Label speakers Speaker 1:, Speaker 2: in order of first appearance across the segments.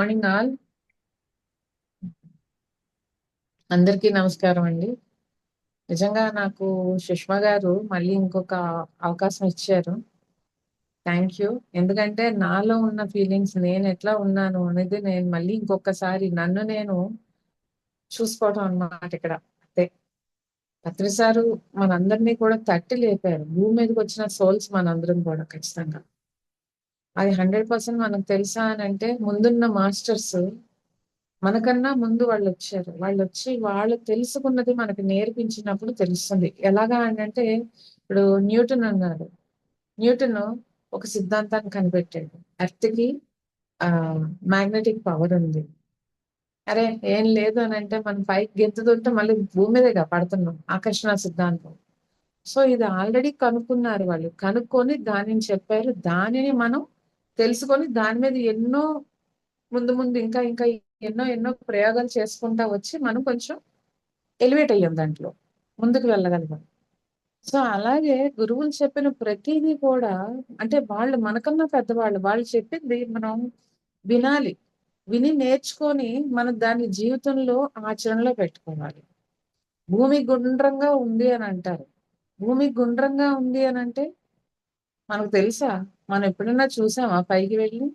Speaker 1: Morning all. అందరికీ నమస్కారం అండి. నిజంగా నాకు సుష్మా గారు మళ్ళీ ఇంకొక అవకాశం ఇచ్చారు. Thank you. ఎందుకంటే నాలో ఉన్న ఫీలింగ్స్ నేను ఎట్లా ఉన్నాను అనేది నేను మళ్ళీ ఇంకొకసారి నన్ను నేను చూసుకోవడం అన్నమాట ఇక్కడ. అంతే. పత్రి సారు మనందరినీ కూడా తట్టి లేపారు. భూమి మీదకి వచ్చిన సోల్స్ మనందరం కూడా ఖచ్చితంగా. అది 100% మనకు తెలుసా అని అంటే ముందున్న మాస్టర్స్ మనకన్నా ముందు వాళ్ళు వచ్చారు. వాళ్ళు వచ్చి వాళ్ళు తెలుసుకున్నది మనకి నేర్పించినప్పుడు తెలుస్తుంది. ఎలాగా అంటే ఇప్పుడు న్యూటన్ అన్నాడు. న్యూటన్ ఒక సిద్ధాంతాన్ని కనిపెట్టాడు. ఎర్త్‌కి మ్యాగ్నెటిక్ పవర్ ఉంది. అరే ఏం లేదు అని అంటే మనం పైకి గెంతుతుంటే మళ్ళీ భూమి మీదేగా పడుతున్నాం. ఆకర్షణ సిద్ధాంతం. సో ఇది ఆల్రెడీ కనుక్కున్నారు వాళ్ళు. కనుక్కొని దానిని చెప్పారు. దానిని మనం తెలుసుకొని దాని మీద ఎన్నో ముందు ముందు ఇంకా ఇంకా ఎన్నో ఎన్నో ప్రయోగాలు చేసుకుంటా వచ్చి మనం కొంచెం ఎలివేట్ అయ్యాం దాంట్లో. ముందుకు వెళ్ళగలిగాం. సో అలాగే గురువులు చెప్పిన ప్రతీదీ కూడా అంటే వాళ్ళు మనకన్నా పెద్దవాళ్ళు. వాళ్ళు చెప్పింది మనం వినాలి. విని నేర్చుకొని మనం దాన్ని జీవితంలో ఆచరణలో పెట్టుకోవాలి. భూమి గుండ్రంగా ఉంది అని అంటారు. భూమి గుండ్రంగా ఉంది అని అంటే మనకు తెలుసా? మనం ఎప్పుడైనా చూసామా పైకి వెళ్ళి?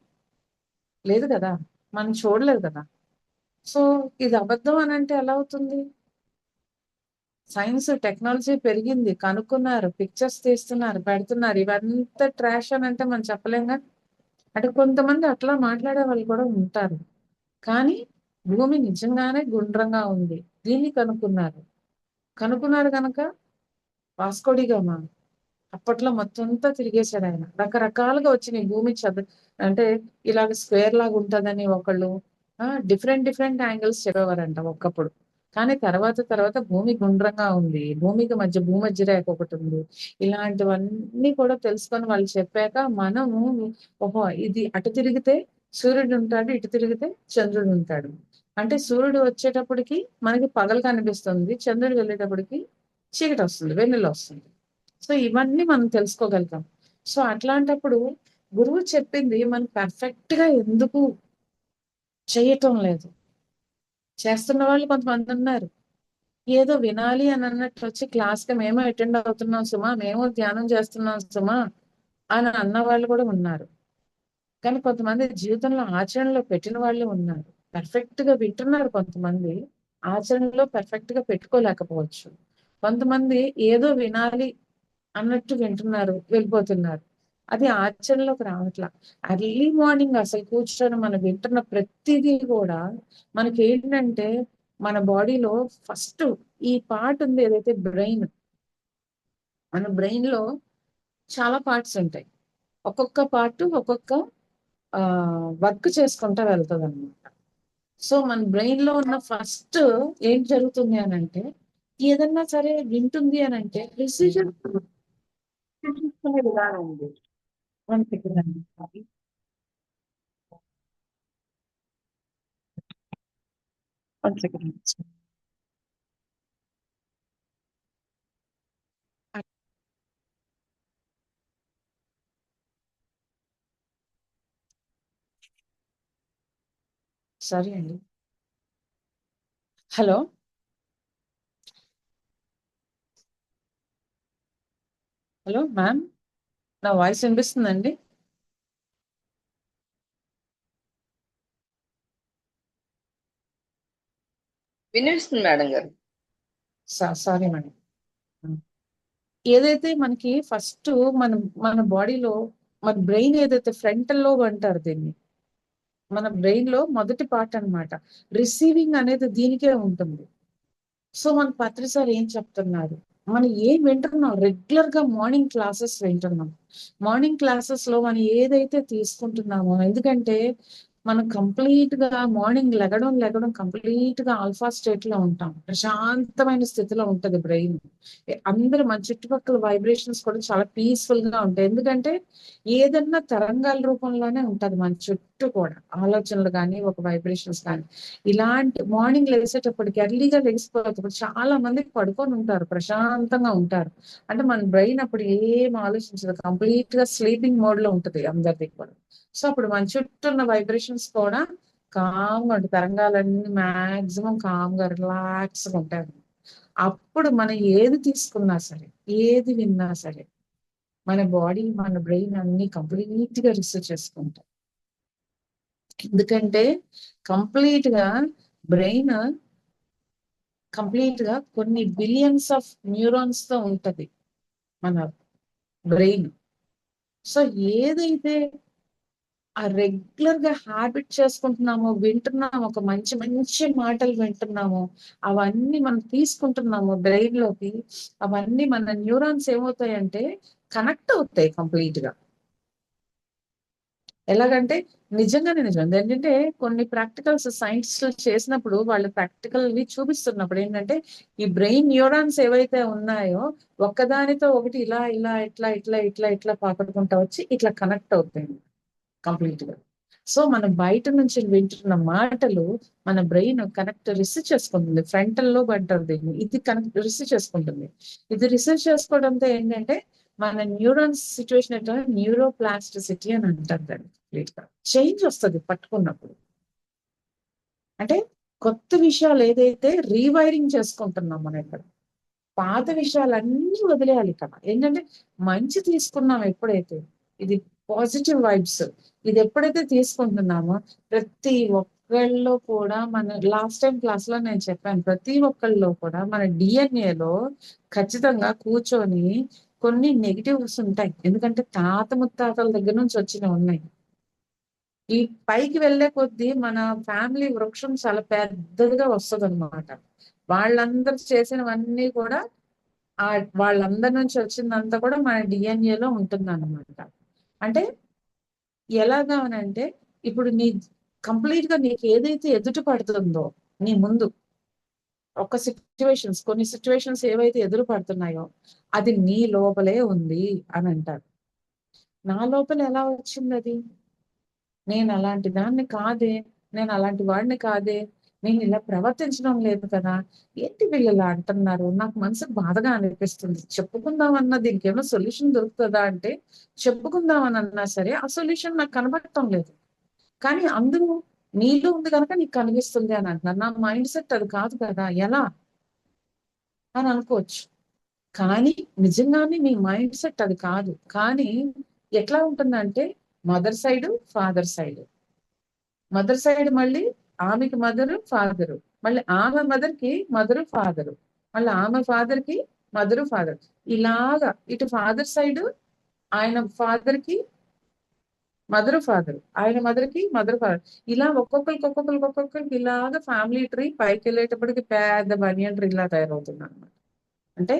Speaker 1: లేదు కదా! మనం చూడలేదు కదా! సో ఇది అబద్ధం అని అంటే ఎలా అవుతుంది? సైన్స్ టెక్నాలజీ పెరిగింది. కనుక్కున్నారు. పిక్చర్స్ తీస్తున్నారు. పెడుతున్నారు. ఇవంతా ట్రాష్ అని అంటే మనం చెప్పలేంగా. అంటే కొంతమంది అట్లా మాట్లాడే వాళ్ళు కూడా ఉంటారు. కానీ భూమి నిజంగానే గుండ్రంగా ఉంది. దీన్ని కనుక్కున్నారు. కనుక్కున్నారు గనక వాస్కోడిగామా అప్పట్లో మొత్తం అంతా తిరిగేశాడు ఆయన. రకరకాలుగా వచ్చినాయి భూమి అంటే ఇలాగ స్క్వేర్ లాగా ఉంటదని ఒకళ్ళు డిఫరెంట్ డిఫరెంట్ యాంగిల్స్ చెప్పేవారంట ఒకప్పుడు. కానీ తర్వాత భూమి గుండ్రంగా ఉంది. భూమికి మధ్య భూమధ్య రేఖ ఒకటి ఉంది. ఇలాంటివన్నీ కూడా తెలుసుకొని వాళ్ళు చెప్పాక మనము ఓహో ఇది అటు తిరిగితే సూర్యుడు ఉంటాడు. ఇటు తిరిగితే చంద్రుడు ఉంటాడు. అంటే సూర్యుడు వచ్చేటప్పటికి మనకి పగలు కనిపిస్తుంది. చంద్రుడు వెళ్ళేటప్పటికి చీకటి వస్తుంది. వెన్నెల వస్తుంది. సో ఇవన్నీ మనం తెలుసుకోగలుగుతాం. సో అట్లాంటప్పుడు గురువు చెప్పింది మనం పర్ఫెక్ట్ గా ఎందుకు చేయటం లేదు? చేస్తున్న వాళ్ళు కొంతమంది ఉన్నారు. ఏదో వినాలి అని అన్నట్టు వచ్చి క్లాస్‌కి మేము అటెండ్ అవుతున్నాం సుమా, మేము ధ్యానం చేస్తున్నాం సుమా అని అన్న వాళ్ళు కూడా ఉన్నారు. కానీ కొంతమంది జీవితంలో ఆచరణలో పెట్టిన వాళ్ళు ఉన్నారు. పర్ఫెక్ట్‌గా వింటున్నారు కొంతమంది. ఆచరణలో పర్ఫెక్ట్‌గా పెట్టుకోలేకపోవచ్చు. కొంతమంది ఏదో వినాలి అన్నట్టు వింటున్నారు, వెళ్ళిపోతున్నారు. అది ఆచరణలోకి రావట్లా. ఎర్లీ మార్నింగ్ అసలు కూర్చొని మనం వింటున్న ప్రతిదీ కూడా మనకేంటంటే మన బాడీలో ఫస్ట్ ఈ పార్ట్ ఉంది ఏదైతే బ్రెయిన్. మన బ్రెయిన్‌లో చాలా పార్ట్స్ ఉంటాయి. ఒక్కొక్క పార్ట్ ఒక్కొక్క వర్క్ చేసుకుంటా వెళ్తదనమాట. సో మన బ్రెయిన్‌లో ఉన్న ఫస్ట్ ఏం జరుగుతుంది అనంటే ఏదన్నా సరే వింటుంది అనంటే ప్రిసిషన్ తీసుకునే విధానం ఉంది. వన్ సెకండ్ అండి. One second. సారీ అండి. హలో! Hello ma'am. నా వాయిస్ వినిపిస్తుందండి?
Speaker 2: వినిపిస్తుంది మేడం గారు.
Speaker 1: Sorry madam. ఏదైతే మనకి ఫస్ట్ మన మన బాడీలో మన బ్రెయిన్ ఏదైతే ఫ్రంటల్ లోబ్ అంటారు దీన్ని. మన బ్రెయిన్ లో మొదటి పార్ట్ అన్నమాట. రిసీవింగ్ అనేది దీనికే ఉంటుంది. సో మన పత్రి సార్ ఏం చెప్తున్నారు? మనం ఏం వింటున్నాం? రెగ్యులర్ గా మార్నింగ్ క్లాసెస్ వింటున్నాం. మార్నింగ్ క్లాసెస్ లో మనం ఏదైతే తీసుకుంటున్నామో ఎందుకంటే మనం కంప్లీట్ గా మార్నింగ్ లెగడం కంప్లీట్ గా ఆల్ఫా స్టేట్ లో ఉంటాం. ప్రశాంతమైన స్థితిలో ఉంటది బ్రెయిన్. అందరూ మన చుట్టుపక్కల వైబ్రేషన్స్ కూడా చాలా పీస్ఫుల్ గా ఉంటాయి. ఎందుకంటే ఏదన్నా తరంగాల రూపంలోనే ఉంటది మన చుట్టూ కూడా. ఆలోచనలు కానీ ఒక వైబ్రేషన్స్ కానీ ఇలాంటి మార్నింగ్ లేసేటప్పటికి ఎర్లీగా లెగిసిపోయేటప్పుడు చాలా మందికి పడుకొని ఉంటారు. ప్రశాంతంగా ఉంటారు. అంటే మన బ్రెయిన్ అప్పుడు ఏం ఆలోచించదు. కంప్లీట్ గా స్లీపింగ్ మోడ్ లో ఉంటది అందరిది కూడా. సో అప్పుడు మన చుట్టూ ఉన్న వైబ్రేషన్స్ కూడా కామ్గా ఉంటాయి, తరంగాలన్నీ మాక్సిమం కామ్గా రిలాక్స్గా ఉంటాయి. అప్పుడు మనం ఏది తీసుకున్నా సరే, ఏది విన్నా సరే, మన బాడీ మన బ్రెయిన్ అన్ని కంప్లీట్ గా రిసీవ్ చేసుకుంటాం. ఎందుకంటే కంప్లీట్ గా బ్రెయిన్ కంప్లీట్ గా కొన్ని బిలియన్స్ ఆఫ్ న్యూరాన్స్ తో ఉంటది మన బ్రెయిన్. సో ఏదైతే ఆ రెగ్యులర్ గా హ్యాబిట్ చేసుకుంటున్నామో, వింటున్నాము, ఒక మంచి మంచి మాటలు వింటున్నాము, అవన్నీ మనం తీసుకుంటున్నాము బ్రెయిన్ లోకి, అవన్నీ మన న్యూరాన్స్ ఏమవుతాయంటే కనెక్ట్ అవుతాయి కంప్లీట్ గా. ఎలాగంటే నిజంగానే నిజం ఏంటంటే కొన్ని ప్రాక్టికల్స్ సైన్స్ చేసినప్పుడు వాళ్ళు ప్రాక్టికల్ చూపిస్తున్నప్పుడు ఏంటంటే ఈ బ్రెయిన్ న్యూరాన్స్ ఏవైతే ఉన్నాయో ఒక్కదానితో ఒకటి ఇలా ఇలా ఇట్లా ఇట్లా ఇట్లా ఇట్లా పాకుడుకుంటా వచ్చి ఇట్లా కనెక్ట్ అవుతాయి కంప్లీట్ గా. సో మనం బయట నుంచి వింటున్న మాటలు మన బ్రెయిన్ కనెక్ట్ రిసీవ్ చేసుకుంటుంది. ఫ్రంటల్ లోబ్ అంటారు దీన్ని, ఇది కనెక్ట్ రిసీవ్ చేసుకుంటుంది. ఇది రిసీవ్ చేసుకోవడంతో ఏంటంటే మన న్యూరాన్స్ సిచ్యువేషన్ అంటే న్యూరోప్లాస్టిసిటీ అని అంటారు దాన్ని. కంప్లీట్ గా చేంజ్ వస్తుంది పట్టుకున్నప్పుడు. అంటే కొత్త విషయాలు ఏదైతే రీవైరింగ్ చేసుకుంటున్నాం మనం ఇక్కడ, పాత విషయాలన్నీ వదిలేయాలి ఇక్కడ. ఏంటంటే మంచి తీసుకున్నాం ఎప్పుడైతే, ఇది పాజిటివ్ వైబ్స్, ఇది ఎప్పుడైతే తీసుకుంటున్నామో ప్రతి ఒక్కళ్ళలో కూడా, మన లాస్ట్ టైం క్లాస్ లో నేను చెప్పాను, ప్రతి ఒక్కళ్ళలో కూడా మన డిఎన్ఏలో ఖచ్చితంగా కూర్చొని కొన్ని నెగిటివ్స్ ఉంటాయి. ఎందుకంటే తాత ముత్తాతల దగ్గర నుంచి వచ్చినవి ఉన్నాయి. ఈ పైకి వెళ్లే కొద్దీ మన ఫ్యామిలీ వృక్షం చాలా పెద్దదిగా వస్తుంది అనమాట. వాళ్ళందరూ చేసినవన్నీ కూడా ఆ వాళ్ళందరి నుంచి వచ్చిందంతా కూడా మన డిఎన్ఏలో ఉంటుంది అనమాట. అంటే ఎలాగా అని అంటే ఇప్పుడు నీ కంప్లీట్ గా నీకు ఏదైతే ఎదుట పడుతుందో నీ ముందు ఒక సిచ్యువేషన్స్, కొన్ని సిచ్యువేషన్స్ ఏవైతే ఎదురు పడుతున్నాయో అది నీ లోపలే ఉంది అని అంటారు. నా లోపల ఎలా వచ్చింది అది? నేను అలాంటి దాన్ని కాదే, నేను అలాంటి వాడిని కాదే, నేను ఇలా ప్రవర్తించడం లేదు కదా, ఏంటి వీళ్ళు ఇలా అంటున్నారు, నాకు మనసుకు బాధగా అనిపిస్తుంది, చెప్పుకుందామన్నా దీనికి ఏమైనా సొల్యూషన్ దొరుకుతుందా అంటే చెప్పుకుందామని అన్నా సరే ఆ సొల్యూషన్ నాకు కనబడటం లేదు. కానీ అందరూ నీలో ఉంది కనుక నీకు కనిపిస్తుంది అని అంటున్నారు. నా మైండ్ సెట్ అది కాదు కదా, ఎలా అని అనుకోవచ్చు. కానీ నిజంగానే నీ మైండ్ సెట్ అది కాదు. కానీ ఎట్లా ఉంటుందంటే mother side, father side, mother side మళ్ళీ ఆమెకి మదరు ఫాదరు, మళ్ళీ ఆమె మదర్ కి మదరు ఫాదరు, మళ్ళీ ఆమె ఫాదర్ కి మదరు ఫాదర్, ఇలాగా ఇటు ఫాదర్ సైడ్ ఆయన ఫాదర్ కి మదర్ ఫాదర్, ఆయన మదర్ కి మదర్ ఫాదర్, ఇలా ఒక్కొక్కరికి ఇలాగా ఫ్యామిలీ ట్రీ పైకి వెళ్ళేటప్పటికి పెద్ద బనియన్ ట్రీ లా తయారవుతుంది అనమాట. అంటే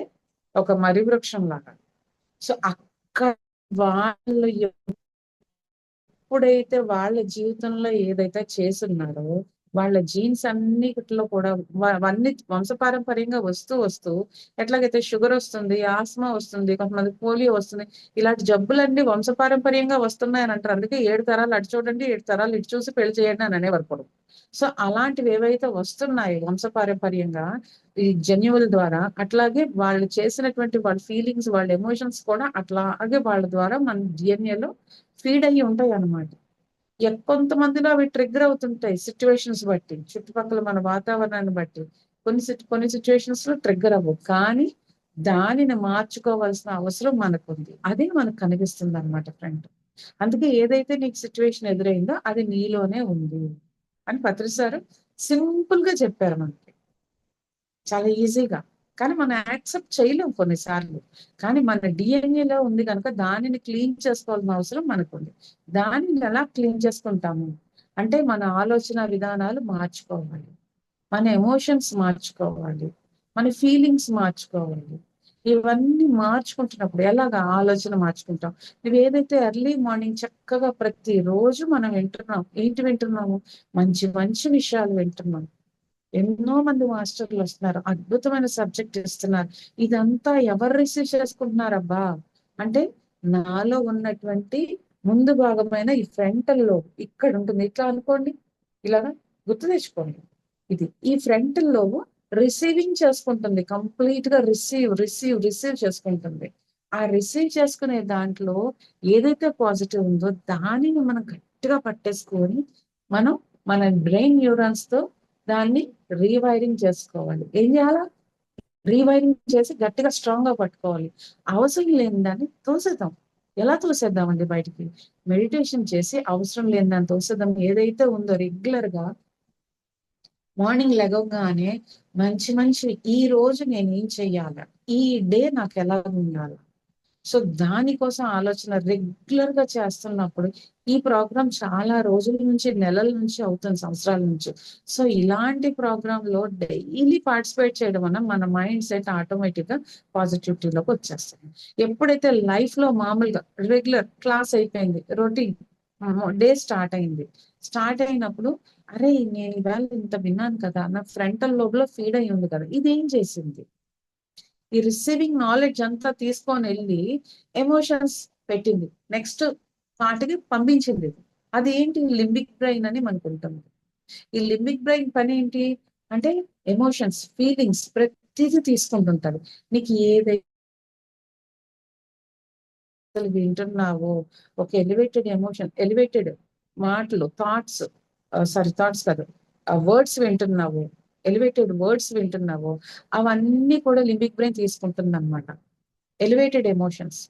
Speaker 1: ఒక మర్రి వృక్షం లాగా. సో అక్కడ వాళ్ళు ఎప్పుడైతే వాళ్ళ జీవితంలో ఏదైతే చేసున్నారో వాళ్ళ జీన్స్ అన్నిటిలో కూడా అవన్నీ వంశపారంపర్యంగా వస్తూ వస్తూ, ఎట్లాగైతే షుగర్ వస్తుంది, ఆస్మా వస్తుంది, కొంతమంది పోలియో వస్తుంది, ఇలాంటి జబ్బులన్నీ వంశపారంపర్యంగా వస్తున్నాయి అని అంటారు. అందుకే 7 తరాలు అటు చూడండి, 7 తరాలు ఇటు చూసి పెళ్లి చేయండి అని అనేవారు. సో అలాంటివి ఏవైతే వస్తున్నాయి వంశపారంపర్యంగా ఈ జన్యువుల ద్వారా, అట్లాగే వాళ్ళు చేసినటువంటి వాళ్ళ ఫీలింగ్స్, వాళ్ళ ఎమోషన్స్ కూడా అట్లాగే వాళ్ళ ద్వారా మన డిఎన్ఏలో ఫీడ్ అయ్యి ఉంటాయి అన్నమాట. కొంతమందిలో అవి ట్రిగ్గర్ అవుతుంటాయి సిచ్యువేషన్స్ బట్టి, చుట్టుపక్కల మన వాతావరణాన్ని బట్టి. కొన్ని సిచ్యువేషన్స్ లో ట్రిగ్గర్ అవ్వవు, కానీ దానిని మార్చుకోవాల్సిన అవసరం మనకుంది. అదే మనకు కనిపిస్తుంది అనమాట ఫ్రెండ్. అందుకే ఏదైతే నీకు సిచ్యువేషన్ ఎదురైందో అది నీలోనే ఉంది అని పత్రి సార్ సింపుల్ గా చెప్పారు మనకి, చాలా ఈజీగా. కానీ మనం యాక్సెప్ట్ చేయలేం కొన్నిసార్లు. కానీ మన డిఎన్ఏలో ఉంది కనుక దానిని క్లీన్ చేసుకోవాల్సిన అవసరం మనకుంది. దానిని ఎలా క్లీన్ చేసుకుంటాము అంటే మన ఆలోచన విధానాలు మార్చుకోవాలి, మన ఎమోషన్స్ మార్చుకోవాలి, మన ఫీలింగ్స్ మార్చుకోవాలి. ఇవన్నీ మార్చుకుంటున్నప్పుడు ఎలాగా ఆలోచన మార్చుకుంటాం. నువ్వు ఏదైతే ఎర్లీ మార్నింగ్ చక్కగా ప్రతిరోజు మనం వింటున్నాం, ఏంటి వింటున్నాము, మంచి మంచి విషయాలు వింటున్నాం. ఎన్నో మంది మాస్టర్లు వస్తున్నారు, అద్భుతమైన సబ్జెక్ట్ ఇస్తున్నారు. ఇదంతా ఎవరు రిసీవ్ చేసుకుంటున్నారబ్బా అంటే నాలో ఉన్నటువంటి ముందు భాగమైన ఈ ఫ్రంటల్ లోబ్ ఇక్కడ ఉంటుంది. ఇట్లా అనుకోండి, ఇలాగా గుర్తు తెచ్చుకోండి. ఇది ఈ ఫ్రంటల్ లోబ్ రిసీవింగ్ చేసుకుంటుంది, కంప్లీట్ గా రిసీవ్ రిసీవ్ రిసీవ్ చేసుకుంటుంది. ఆ రిసీవ్ చేసుకునే దాంట్లో ఏదైతే పాజిటివ్ ఉందో దానిని మనం గట్టిగా పట్టేసుకొని మనం మన బ్రెయిన్ న్యూరాన్స్ తో దాన్ని రీవైరింగ్ చేసుకోవాలి. ఏం చేయాలా? రీవైరింగ్ చేసి గట్టిగా స్ట్రాంగ్ గా పట్టుకోవాలి. అవసరం లేని దాన్ని తోసేద్దాం. ఎలా తోసేద్దామండి బయటికి? మెడిటేషన్ చేసి అవసరం లేని దాన్ని తోసేద్దాం. ఏదైతే ఉందో రెగ్యులర్ గా మార్నింగ్ లెగవగానే మంచి మంచి ఈ రోజు నేను ఏం చెయ్యాలి, ఈ డే నాకు ఎలా ఉండాలి, సో దానికోసం ఆలోచన రెగ్యులర్ గా చేస్తున్నప్పుడు ఈ ప్రోగ్రామ్ చాలా రోజుల నుంచి, నెలల నుంచి అవుతుంది, సంవత్సరాల నుంచి. సో ఇలాంటి ప్రోగ్రామ్ లో డైలీ పార్టిసిపేట్ చేయడం వల్ల మన మైండ్ సెట్ ఆటోమేటిక్ గా పాజిటివిటీలోకి వచ్చేస్తుంది. ఎప్పుడైతే లైఫ్ లో మామూలుగా రెగ్యులర్ క్లాస్ అయిపోయింది, రొటీన్ డే స్టార్ట్ అయినప్పుడు అరే నేను ఇవాళ ఇంత విన్నాను కదా, నా ఫ్రంటల్ లోబ్ లో ఫీడ్ అయి ఉంది కదా, ఇది ఏం చేసింది? ఈ రిసీవింగ్ నాలెడ్జ్ అంతా తీసుకొని వెళ్ళి ఎమోషన్స్ పెట్టింది, నెక్స్ట్ వాటికి పంపించింది. అది ఏంటి? లింబిక్ బ్రెయిన్ అని మనకు ఉంటుంది. ఈ లింబిక్ బ్రెయిన్ పని ఏంటి అంటే ఎమోషన్స్, ఫీలింగ్స్ ప్రతిదీ తీసుకుంటుంటారు. నీకు ఏదైతే వింటున్నావో ఒక ఎలివేటెడ్ ఎమోషన్, ఎలివేటెడ్ మాటలు, థాట్స్, థాట్స్ కాదు, వర్డ్స్ వింటున్నావు, ఎలివేటెడ్ వర్డ్స్ వింటున్నావు, అవన్నీ కూడా లింబిక్ బ్రెయిన్ తీసుకుంటుంది అనమాట. ఎలివేటెడ్ ఎమోషన్స్,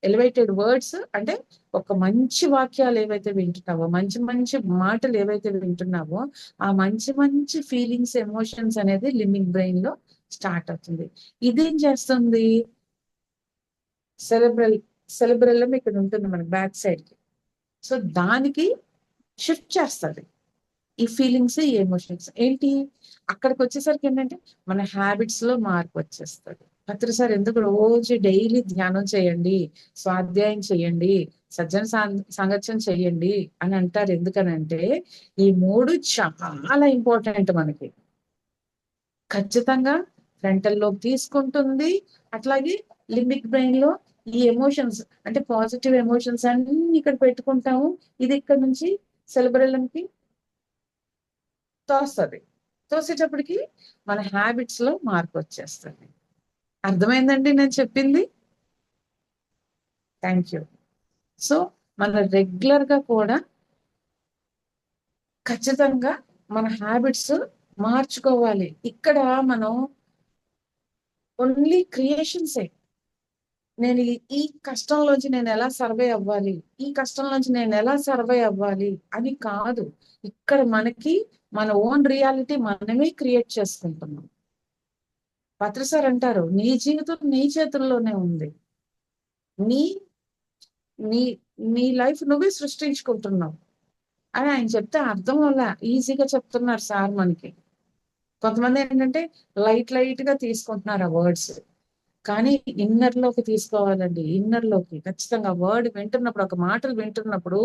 Speaker 1: ఎలివేటెడ్ వర్డ్స్ అంటే ఒక మంచి వాక్యాలు ఏవైతే వింటున్నావో, మంచి మంచి మాటలు ఏవైతే వింటున్నావో, ఆ మంచి మంచి ఫీలింగ్స్, ఎమోషన్స్ అనేది లింబిక్ బ్రెయిన్ లో స్టార్ట్ అవుతుంది. ఇదేం చేస్తుంది? సెరెబ్రల్ ఇక్కడ ఉంటుంది మనకి బ్యాక్ సైడ్ కి. సో దానికి షిఫ్ట్ చేస్తుంది ఈ ఫీలింగ్స్, ఈ ఎమోషన్స్. ఏంటి అక్కడికి వచ్చేసరికి ఏంటంటే మన హ్యాబిట్స్ లో మార్పు వచ్చేస్తుంది. పత్రి సార్ ఎందుకు రోజు డైలీ ధ్యానం చేయండి, స్వాధ్యాయం చేయండి, సజ్జన సాంగత్యం చేయండి అని అంటారు. ఎందుకనంటే ఈ మూడు చాలా ఇంపార్టెంట్ మనకి. ఖచ్చితంగా ఫ్రంటల్ లోబ్ తీసుకుంటుంది, అట్లాగే లింబిక్ బ్రెయిన్ లో ఈ ఎమోషన్స్ అంటే పాజిటివ్ ఎమోషన్స్ అన్ని ఇక్కడ పెట్టుకుంటాము. ఇది ఇక్కడ నుంచి సెలబ్రలంకి తోస్తుంది. తోసేటప్పటికి మన హ్యాబిట్స్ లో మార్పు వచ్చేస్తుంది. అర్థమైందండి నేను చెప్పింది? Thank you. సో మన రెగ్యులర్ గా కూడా ఖచ్చితంగా మన హ్యాబిట్స్ మార్చుకోవాలి. ఇక్కడ మనం ఓన్లీ క్రియేషన్సే. నేను ఈ కష్టంలోంచి నేను ఎలా సర్వే అవ్వాలి, ఈ కష్టంలోంచి నేను ఎలా సర్వే అవ్వాలి అని కాదు. ఇక్కడ మనకి మన ఓన్ రియాలిటీ మనమే క్రియేట్ చేసుకుంటున్నాం. పత్రి సార్ అంటారు నీ జీవితం నీ చేతుల్లోనే ఉంది, నీ నీ నీ లైఫ్ నువ్వే సృష్టించుకుంటున్నావు అని ఆయన చెప్తే అర్థం వల్ల ఈజీగా చెప్తున్నారు సార్ మనకి. కొంతమంది ఏంటంటే లైట్ గా తీసుకుంటున్నారు ఆ వర్డ్స్, కానీ ఇన్నర్ లోకి తీసుకోవాలండి. ఇన్నర్ లోకి ఖచ్చితంగా వర్డ్ వింటున్నప్పుడు, ఒక మాటలు వింటున్నప్పుడు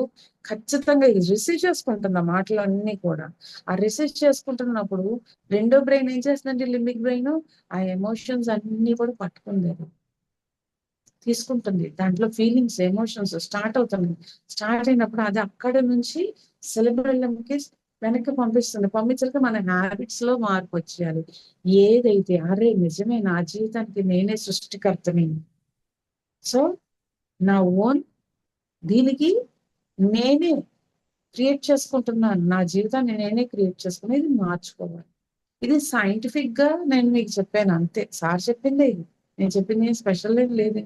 Speaker 1: ఖచ్చితంగా ఇది రిసీవ్ చేసుకుంటుంది ఆ మాటలన్నీ కూడా. ఆ రిసీవ్ చేసుకుంటున్నప్పుడు రెండో బ్రెయిన్ ఏం చేస్తుందంటే లింబిక్ బ్రెయిన్ ఆ ఎమోషన్స్ అన్ని కూడా పట్టుకుంది, తీసుకుంటుంది. దాంట్లో ఫీలింగ్స్, ఎమోషన్స్ స్టార్ట్ అవుతుంది. స్టార్ట్ అయినప్పుడు అది అక్కడ నుంచి సెలబ్రల్కి వెనక్కి పంపిస్తుంది. పంపించాక మన హ్యాబిట్స్ లో మార్పు వచ్చేయాలి. ఏదైతే అరే నిజమే నా జీవితానికి నేనే సృష్టికర్తని, సో నా ఓన్ దీనికి నేనే క్రియేట్ చేసుకుంటున్నాను, నా జీవితాన్ని నేనే క్రియేట్ చేసుకుని ఇది మార్చుకోవాలి. ఇది సైంటిఫిక్ గా నేను మీకు చెప్పాను అంతే. సార్ చెప్పిందే ఇది, నేను చెప్పింది స్పెషల్ ఏం లేదు.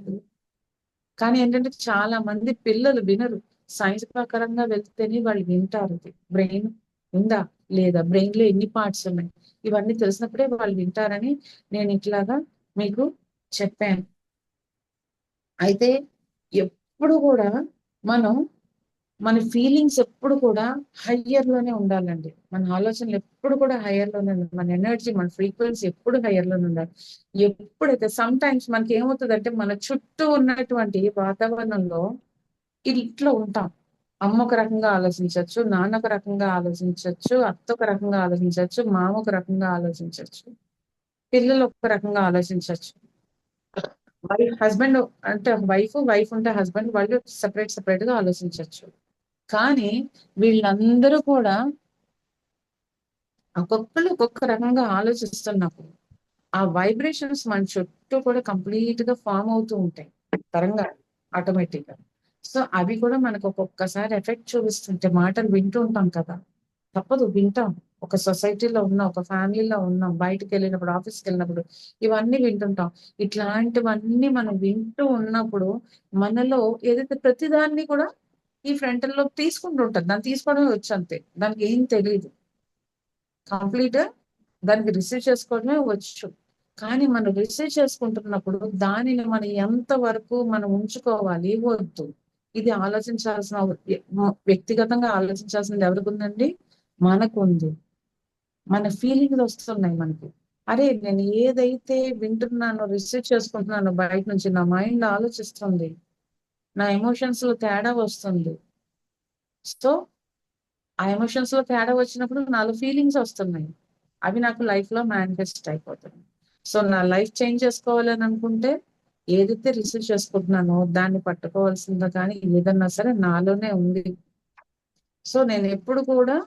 Speaker 1: కానీ ఏంటంటే చాలా మంది పిల్లలు వినరు. సైన్స్ ప్రకారంగా వెళ్తేనే వాళ్ళు వింటారు. బ్రెయిన్ ఉందా లేదా, బ్రెయిన్ లో ఎన్ని పార్ట్స్ ఉన్నాయి, ఇవన్నీ తెలిసినప్పుడే వాళ్ళు వింటారని నేను ఇట్లాగా మీకు చెప్పాను. అయితే ఎప్పుడు కూడా మనం మన ఫీలింగ్స్ ఎప్పుడు కూడా హయ్యర్ లోనే ఉండాలండి. మన ఆలోచనలు ఎప్పుడు కూడా హయ్యర్ లోనే ఉండాలి. మన ఎనర్జీ, మన ఫ్రీక్వెన్సీ ఎప్పుడు హయ్యర్ లోనే ఉండాలి. ఎప్పుడైతే సమ్ టైమ్స్ మనకి ఏమవుతుందంటే మన చుట్టూ ఉన్నటువంటి వాతావరణంలో ఇట్లా ఉంటాం. అమ్మ ఒక రకంగా ఆలోచించవచ్చు, నాన్న ఒక రకంగా ఆలోచించవచ్చు, అత్త ఒక రకంగా ఆలోచించవచ్చు, మామ ఒక రకంగా ఆలోచించవచ్చు, పిల్లలు ఒక రకంగా ఆలోచించవచ్చు, హస్బెండ్ అంటే వైఫ్ ఉంటే హస్బెండ్, వాళ్ళు సెపరేట్ గా ఆలోచించవచ్చు. కానీ వీళ్ళందరూ కూడా ఒక్కొక్కరు ఒక్కొక్క రకంగా ఆలోచిస్తున్నప్పుడు ఆ వైబ్రేషన్స్ మన చుట్టూ కూడా కంప్లీట్ గా ఫామ్ అవుతూ ఉంటాయి, తరంగా ఆటోమేటిక్ గా. సో అవి కూడా మనకు ఒక్కొక్కసారి ఎఫెక్ట్ చూపిస్తుంటే మాటలు వింటూ ఉంటాం కదా, తప్పదు, వింటాం. ఒక సొసైటీలో ఉన్నాం, ఒక ఫ్యామిలీలో ఉన్నాం, బయటకు వెళ్ళినప్పుడు, ఆఫీస్కి వెళ్ళినప్పుడు ఇవన్నీ వింటుంటాం. ఇట్లాంటివన్నీ మనం వింటూ ఉన్నప్పుడు మనలో ఏదైతే ప్రతిదాన్ని కూడా ఈ ఫ్రంటల్ లోబ్ తీసుకుంటూ ఉంటుంది. దాన్ని తీసుకోవడమే వచ్చు అంతే. దానికి ఏం తెలియదు. కంప్లీట్ గా దానికి రిసీవ్ చేసుకోవడమే వచ్చు. కానీ మనం రిసీవ్ చేసుకుంటున్నప్పుడు దానిని మనం ఎంత వరకు మనం ఉంచుకోవాలి, వద్దు, ఇది ఆలోచించాల్సిన వ్యక్తిగతంగా ఆలోచించాల్సింది ఎవరికి ఉందండి? మనకు ఉంది. మన ఫీలింగ్స్ వస్తున్నాయి మనకి. అరే, నేను ఏదైతే వింటున్నానో, రిసీవ్ చేసుకుంటున్నానో బయట నుంచి, నా మైండ్ ఆలోచిస్తుంది, నా ఎమోషన్స్ లో తేడా వస్తుంది. సో ఆ ఎమోషన్స్ లో తేడా వచ్చినప్పుడు నాలో ఫీలింగ్స్ వస్తున్నాయి. అవి నాకు లైఫ్ లో మేనిఫెస్ట్ అయిపోతుంది. సో నా లైఫ్ చేంజ్ చేసుకోవాలని అనుకుంటే ఏదైతే రిసీవ్ చేసుకుంటున్నానో దాన్ని పట్టుకోవాల్సిందో, కానీ ఏదన్నా సరే నాలోనే ఉంది. సో నేను ఎప్పుడు కూడా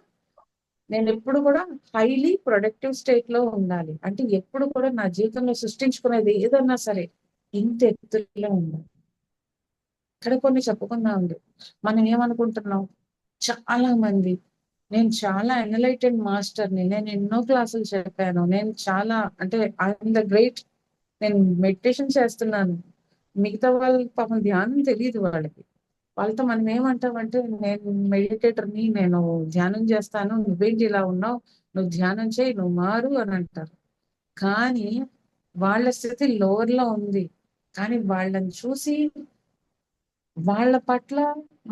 Speaker 1: హైలీ ప్రొడక్టివ్ స్టేట్ లో ఉండాలి. అంటే ఎప్పుడు కూడా నా జీవితంలో సృష్టించుకునేది ఏదన్నా సరే ఇంత ఎత్తులో ఉండాలి. ఇక్కడ కొన్ని చెప్పుకుందాం అండి. మనం ఏమనుకుంటున్నాం, చాలా మంది నేను చాలా ఎనలైటెడ్ మాస్టర్ని, నేను ఎన్నో క్లాసులు చెప్పాను, నేను చాలా అంటే ఐఎమ్ ద గ్రేట్, నేను మెడిటేషన్ చేస్తున్నాను. మిగతా వాళ్ళకి పాపం ధ్యానం తెలియదు వాళ్ళకి. వాళ్ళతో మనం ఏమంటామంటే, నేను మెడిటేటర్ని, నేను ధ్యానం చేస్తాను, నువ్వేంటి ఇలా ఉన్నావు, నువ్వు ధ్యానం చేయి, నువ్వు మారు అని అంటారు. కానీ వాళ్ళ స్థితి లోవర్ లో ఉంది. కానీ వాళ్ళని చూసి వాళ్ళ పట్ల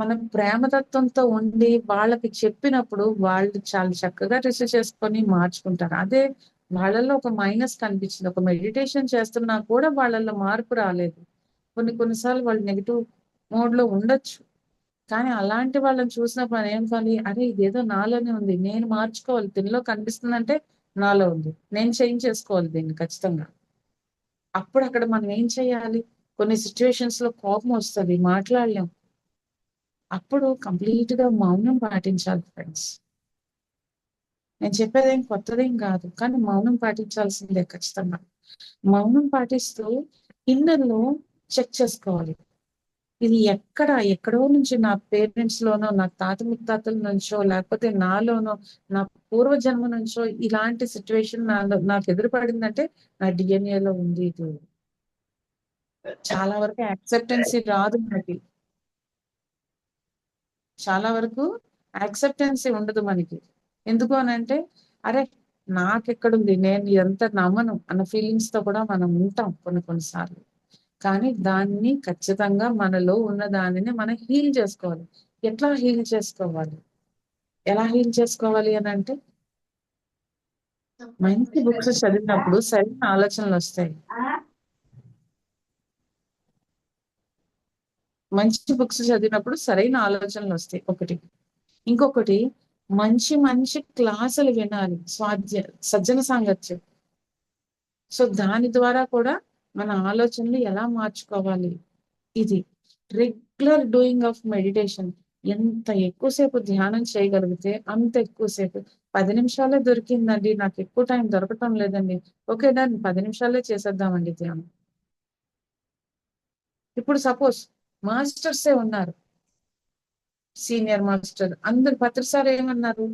Speaker 1: మనం ప్రేమతత్వంతో ఉండి వాళ్ళకి చెప్పినప్పుడు వాళ్ళు చాలా చక్కగా రిసీవ్ చేసుకొని మార్చుకుంటారు. అదే వాళ్ళలో ఒక మైనస్ కనిపించింది, ఒక మెడిటేషన్ చేస్తున్నా కూడా వాళ్ళలో మార్పు రాలేదు, కొన్నిసార్లు వాళ్ళు నెగిటివ్ మోడ్ లో ఉండొచ్చు. కానీ అలాంటి వాళ్ళని చూసినప్పుడు మనం ఏం కావాలి, అరే ఇదేదో నాలోనే ఉంది, నేను మార్చుకోవాలి, దీనిలో కనిపిస్తుందంటే నాలో ఉంది, నేను చేంజ్ చేసుకోవాలి దీన్ని ఖచ్చితంగా. అప్పుడు అక్కడ మనం ఏం చేయాలి, కొన్ని సిచ్యువేషన్స్ లో కోపం వస్తుంది, మాట్లాడలేం. అప్పుడు కంప్లీట్ గా మౌనం పాటించాలి ఫ్రెండ్స్. నేను చెప్పేదేం కొత్తదేం కాదు, కానీ మౌనం పాటించాల్సిందే ఖచ్చితంగా. మౌనం పాటిస్తూ ఇన్నర్లో చెక్ చేసుకోవాలి. ఇది ఎక్కడో నుంచి, నా పేరెంట్స్ లోనో, నా తాత ముత్తాతల నుంచో, లేకపోతే నాలోనో, నా పూర్వజన్మ నుంచో ఇలాంటి సిచ్యువేషన్ నాకు ఎదురుపడిందంటే నా డిఎన్ఏలో ఉంది ఇది. చాలా వరకు యాక్సెప్టెన్సీ రాదు మనకి. చాలా వరకు యాక్సెప్టెన్సీ ఉండదు మనకి. ఎందుకు అని అంటే, అరే నాకెక్కడుంది, నేను ఎంత నమ్మను అన్న ఫీలింగ్స్ తో కూడా మనం ఉంటాం కొన్నిసార్లు. కానీ దాన్ని ఖచ్చితంగా మనలో ఉన్న దానిని మనం హీల్ చేసుకోవాలి. ఎట్లా హీల్ చేసుకోవాలి, ఎలా హీల్ చేసుకోవాలి అని అంటే, మంచి బుక్స్ చదివినప్పుడు సరైన ఆలోచనలు వస్తాయి. మంచి బుక్స్ చదివినప్పుడు సరైన ఆలోచనలు వస్తాయి ఒకటి. ఇంకొకటి, మంచి మంచి క్లాసులు వినాలి, సజ్జన సాంగత్యం. సో దాని ద్వారా కూడా మన ఆలోచనలు ఎలా మార్చుకోవాలి, ఇది రెగ్యులర్ డూయింగ్ ఆఫ్ మెడిటేషన్. ఎంత ఎక్కువసేపు ధ్యానం చేయగలిగితే అంత ఎక్కువసేపు. 10 నిమిషాలే దొరికిందండి, నాకు ఎక్కువ టైం దొరకటం లేదండి, ఓకే దాన్ని 10 నిమిషాలే చేసేద్దామండి ధ్యానం. ఇప్పుడు సపోజ్ మాస్టర్సే ఉన్నారు, సీనియర్ మాస్టర్ అందరు ప్రతిసారి ఏమన్నారు,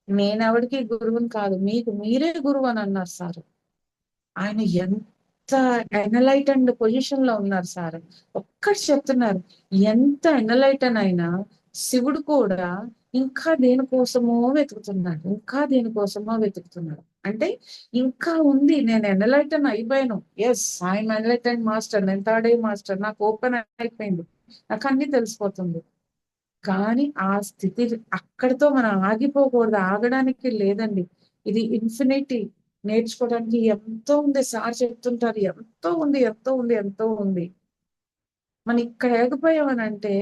Speaker 1: నేనెవడికి గురువుని కాదు, మీకు మీరే గురువు అని అన్నారు సార్. ఆయన ఎంత ఎనలైటెండ్ పొజిషన్ లో ఉన్నారు సార్. ఒక్కటి చెప్తున్నారు, ఎంత ఎనలైటన్ అయినా శివుడు కూడా ఇంకా దేనికోసమో వెతుకుతున్నాడు, ఇంకా దేనికోసమో వెతుకుతున్నాడు. అంటే ఇంకా ఉంది, నేను ఎనలైటన్ అయిపోయాను, ఎస్ ఐఎమ్ ఎనలైటెండ్ మాస్టర్, నేను థర్డ్ ఏ మాస్టర్, నాకు ఓపెన్ అయిపోయింది, నాకు అన్ని తెలిసిపోతుంది. కానీ ఆ స్థితి అక్కడితో మనం ఆగిపోకూడదు, ఆగడానికి లేదండి. ఇది ఇన్ఫినిటీ. నేర్చుకోవడానికి ఎంతో ఉంది, సార్ చెప్తుంటారు, ఎంతో ఉంది, ఎంతో ఉంది, ఎంతో ఉంది. మనం ఇక్కడ ఆగిపోయామనంటే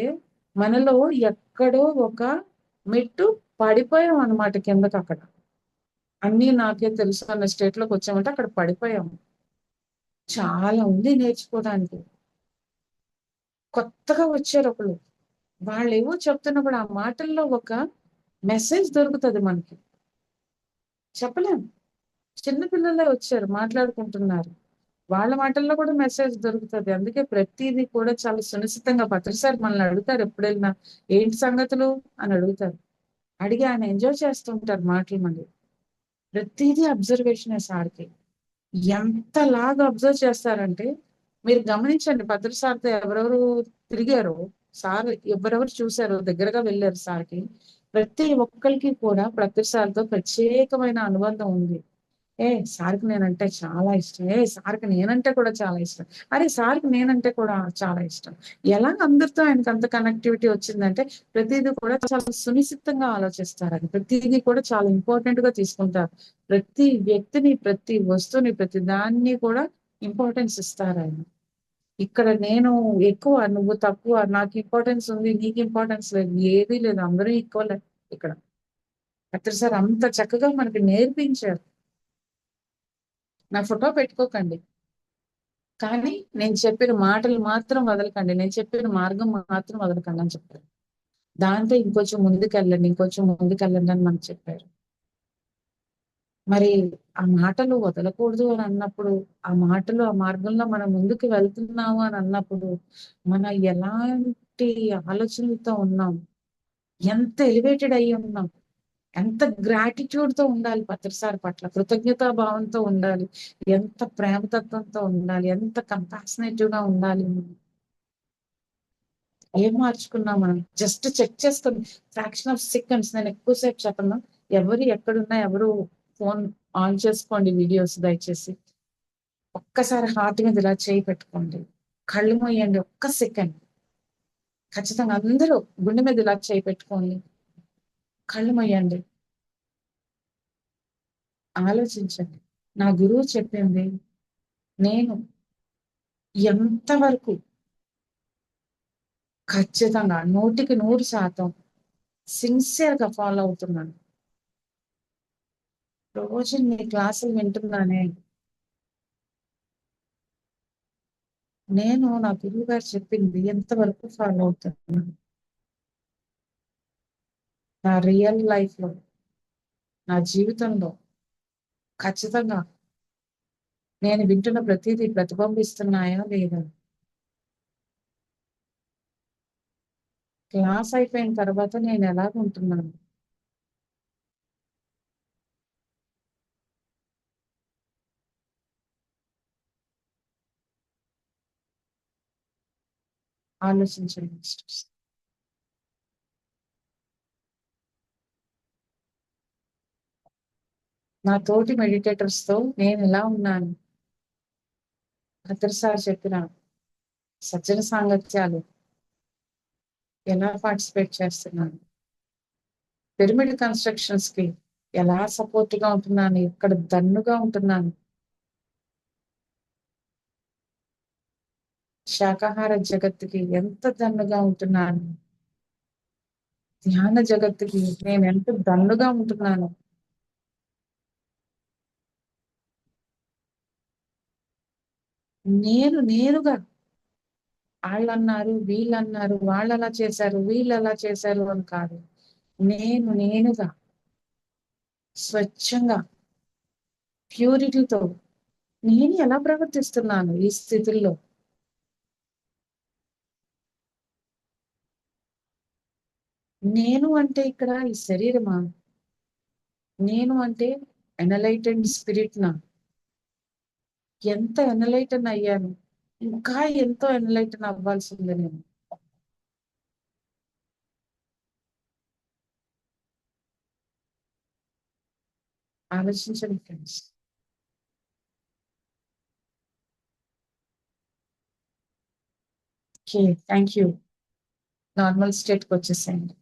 Speaker 1: మనలో ఎక్కడో ఒక మెట్టు పడిపోయాం అనమాట కిందకి. అక్కడ అన్నీ నాకే తెలుసు అన్న స్టేట్ లోకి వచ్చామంటే అక్కడ పడిపోయాము. చాలా ఉంది నేర్చుకోవడానికి. కొత్తగా వచ్చారు ఒకళ్ళు, వాళ్ళు ఏవో చెప్తున్నప్పుడు ఆ మాటల్లో ఒక మెసేజ్ దొరుకుతుంది మనకి, చెప్పలేం. చిన్న పిల్లలే వచ్చారు మాట్లాడుకుంటున్నారు, వాళ్ళ మాటల్లో కూడా మెసేజ్ దొరుకుతుంది. అందుకే ప్రతిదీ కూడా చాలా సునిశ్చితంగా ప్రతిసారి మనల్ని అడుగుతారు, ఎప్పుడు వెళ్ళినా ఏంటి సంగతులు అని అడుగుతారు. అడిగి ఆయన ఎంజాయ్ చేస్తుంటారు మాటలు మళ్ళీ. ప్రతిదీ అబ్జర్వేషన్ సార్కి. ఎంతలాగా అబ్జర్వ్ చేస్తారంటే మీరు గమనించండి, భద్ర సార్తో ఎవరెవరు తిరిగారో, సార్ ఎవరెవరు చూసారో, దగ్గరగా వెళ్ళారు సార్కి, ప్రతి ఒక్కరికి కూడా భద్ర సార్తో ప్రత్యేకమైన అనుబంధం ఉంది. సార్కి నేనంటే చాలా ఇష్టం. సార్కి నేనంటే కూడా చాలా ఇష్టం. అరే సార్కి నేనంటే కూడా చాలా ఇష్టం. ఎలా అందరితో ఆయనకి అంత కనెక్టివిటీ వచ్చిందంటే ప్రతిదీ కూడా చాలా సునిశ్చితంగా ఆలోచిస్తారని, ప్రతిదీ కూడా చాలా ఇంపార్టెంట్ గా తీసుకుంటారు. ప్రతి వ్యక్తిని, ప్రతి వస్తువుని, ప్రతి దాన్ని కూడా ఇంపార్టెన్స్ ఇస్తారు ఆయన. ఇక్కడ నేను ఎక్కువ, నువ్వు తక్కువ, నాకు ఇంపార్టెన్స్ ఉంది, నీకు ఇంపార్టెన్స్ లేదు, ఏదీ లేదు, అందరూ ఈక్వల్ ఇక్కడ. డాక్టర్ సార్ అంత చక్కగా మనకి నేర్పించారు. నా ఫోటో పెట్టుకోకండి, కానీ నేను చెప్పిన మాటలు మాత్రం వదలకండి, నేను చెప్పిన మార్గం మాత్రం వదలకండి అని చెప్పారు. దాంతో ఇంకొంచెం ముందుకెళ్ళండి, ఇంకొంచెం ముందుకెళ్ళండి అని మనకు చెప్పారు. మరి ఆ మాటలు వదలకూడదు అని అన్నప్పుడు, ఆ మాటలు, ఆ మార్గంలో మనం ముందుకు వెళ్తున్నాము అని అన్నప్పుడు, మనం ఎలాంటి ఆలోచనలతో ఉన్నాం, ఎంత ఎలివేటెడ్ అయ్యి ఉన్నాం, ఎంత గ్రాటిట్యూడ్ తో ఉండాలి పత్రిసారి పట్ల, కృతజ్ఞతా భావంతో ఉండాలి, ఎంత ప్రేమతత్వంతో ఉండాలి, ఎంత కంపాషనేటివ్ గా ఉండాలి. ఏం మార్చుకున్నాం మనం? జస్ట్ చెక్ చేసుకుని ఫ్రాక్షన్ ఆఫ్ సెకండ్స్, నేను ఎక్కువసేపు చెప్పను. ఎవరు ఎక్కడున్నా ఎవరు ఫోన్ ఆన్ చేసుకోండి, వీడియోస్ దయచేసి. ఒక్కసారి హార్ట్ మీద ఇలా చేయి పెట్టుకోండి, కళ్ళు మూయండి ఒక్క సెకండ్. ఖచ్చితంగా అందరూ గుండె మీద ఇలా చేయి పెట్టుకోండి, కళ్ళు మూయండి, ఆలోచించండి. నా గురువు చెప్పింది నేను ఎంతవరకు ఖచ్చితంగా 100% సిన్సియర్ గా ఫాలో అవుతున్నాను. రోజు నీ క్లాసులు వింటున్నానే, నేను నా గురువు గారు చెప్పింది ఎంతవరకు ఫాలో అవుతున్నాను. నా రియల్ లైఫ్ లో, నా జీవితంలో ఖచ్చితంగా నేను వింటున్న ప్రతిదీ ప్రతిబింబిస్తున్నాయా లేదా? క్లాస్ అయిపోయిన తర్వాత నేను ఎలా ఉంటున్నాను? ఆలోచించండి సిస్టర్స్. నా తోటి మెడిటేటర్స్ తో నేను ఎలా ఉన్నాను? సార్ చెప్పిన సజ్జన సాంగత్యాలు ఎలా పార్టిసిపేట్ చేస్తున్నాను? పిరమిడ్ కన్స్ట్రక్షన్స్ కి ఎలా సపోర్ట్ గా ఉంటున్నాను? ఎక్కడ దన్నుగా ఉంటున్నాను? శాకాహార జగత్తుకి ఎంత దన్నుగా ఉంటున్నాను? ధ్యాన జగత్తుకి నేను ఎంత దన్నుగా ఉంటున్నాను? నేనుగా వాళ్ళన్నారు, వీళ్ళన్నారు, వాళ్ళు అలా చేశారు, వీళ్ళు అలా చేశారు అని కాదు. నేనుగా స్వచ్ఛంగా ప్యూరిటీతో నేను ఎలా ప్రవర్తిస్తున్నాను ఈ స్థితుల్లో? నేను అంటే ఇక్కడ ఈ శరీరమా? నేను అంటే ఎనలైటెడ్ స్పిరిట్ నా? ఎంత ఎనలైటన్ అయ్యాను, ఇంకా ఎంతో ఎనలైటన్ అవ్వాల్సి ఉంది నేను. ఆలోచించండి friends. Okay, thank you. Normal స్టేట్కి వచ్చేసేయండి.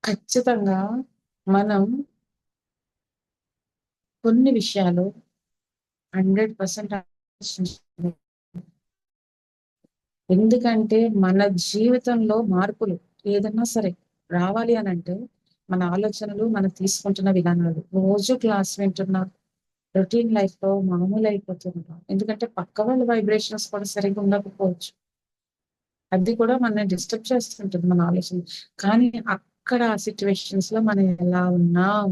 Speaker 1: ఖచ్చితంగా మనం కొన్ని విషయాలు 100% ఆలోచించాలి. ఎందుకంటే మన జీవితంలో మార్పులు ఏదన్నా సరే రావాలి అని అంటే మన ఆలోచనలు, మనం తీసుకుంటున్న విధానాలు, రోజు క్లాస్ వింటున్నా రొటీన్ లైఫ్ లో మామూలు అయిపోతుంటాం. ఎందుకంటే పక్క వాళ్ళ వైబ్రేషన్స్ కూడా సరిగ్గా ఉండకపోవచ్చు, అది కూడా మనల్ని డిస్టర్బ్ చేస్తుంటుంది మన ఆలోచన. కానీ అక్కడ సిచ్యువేషన్స్ లో మనం ఎలా ఉన్నాం?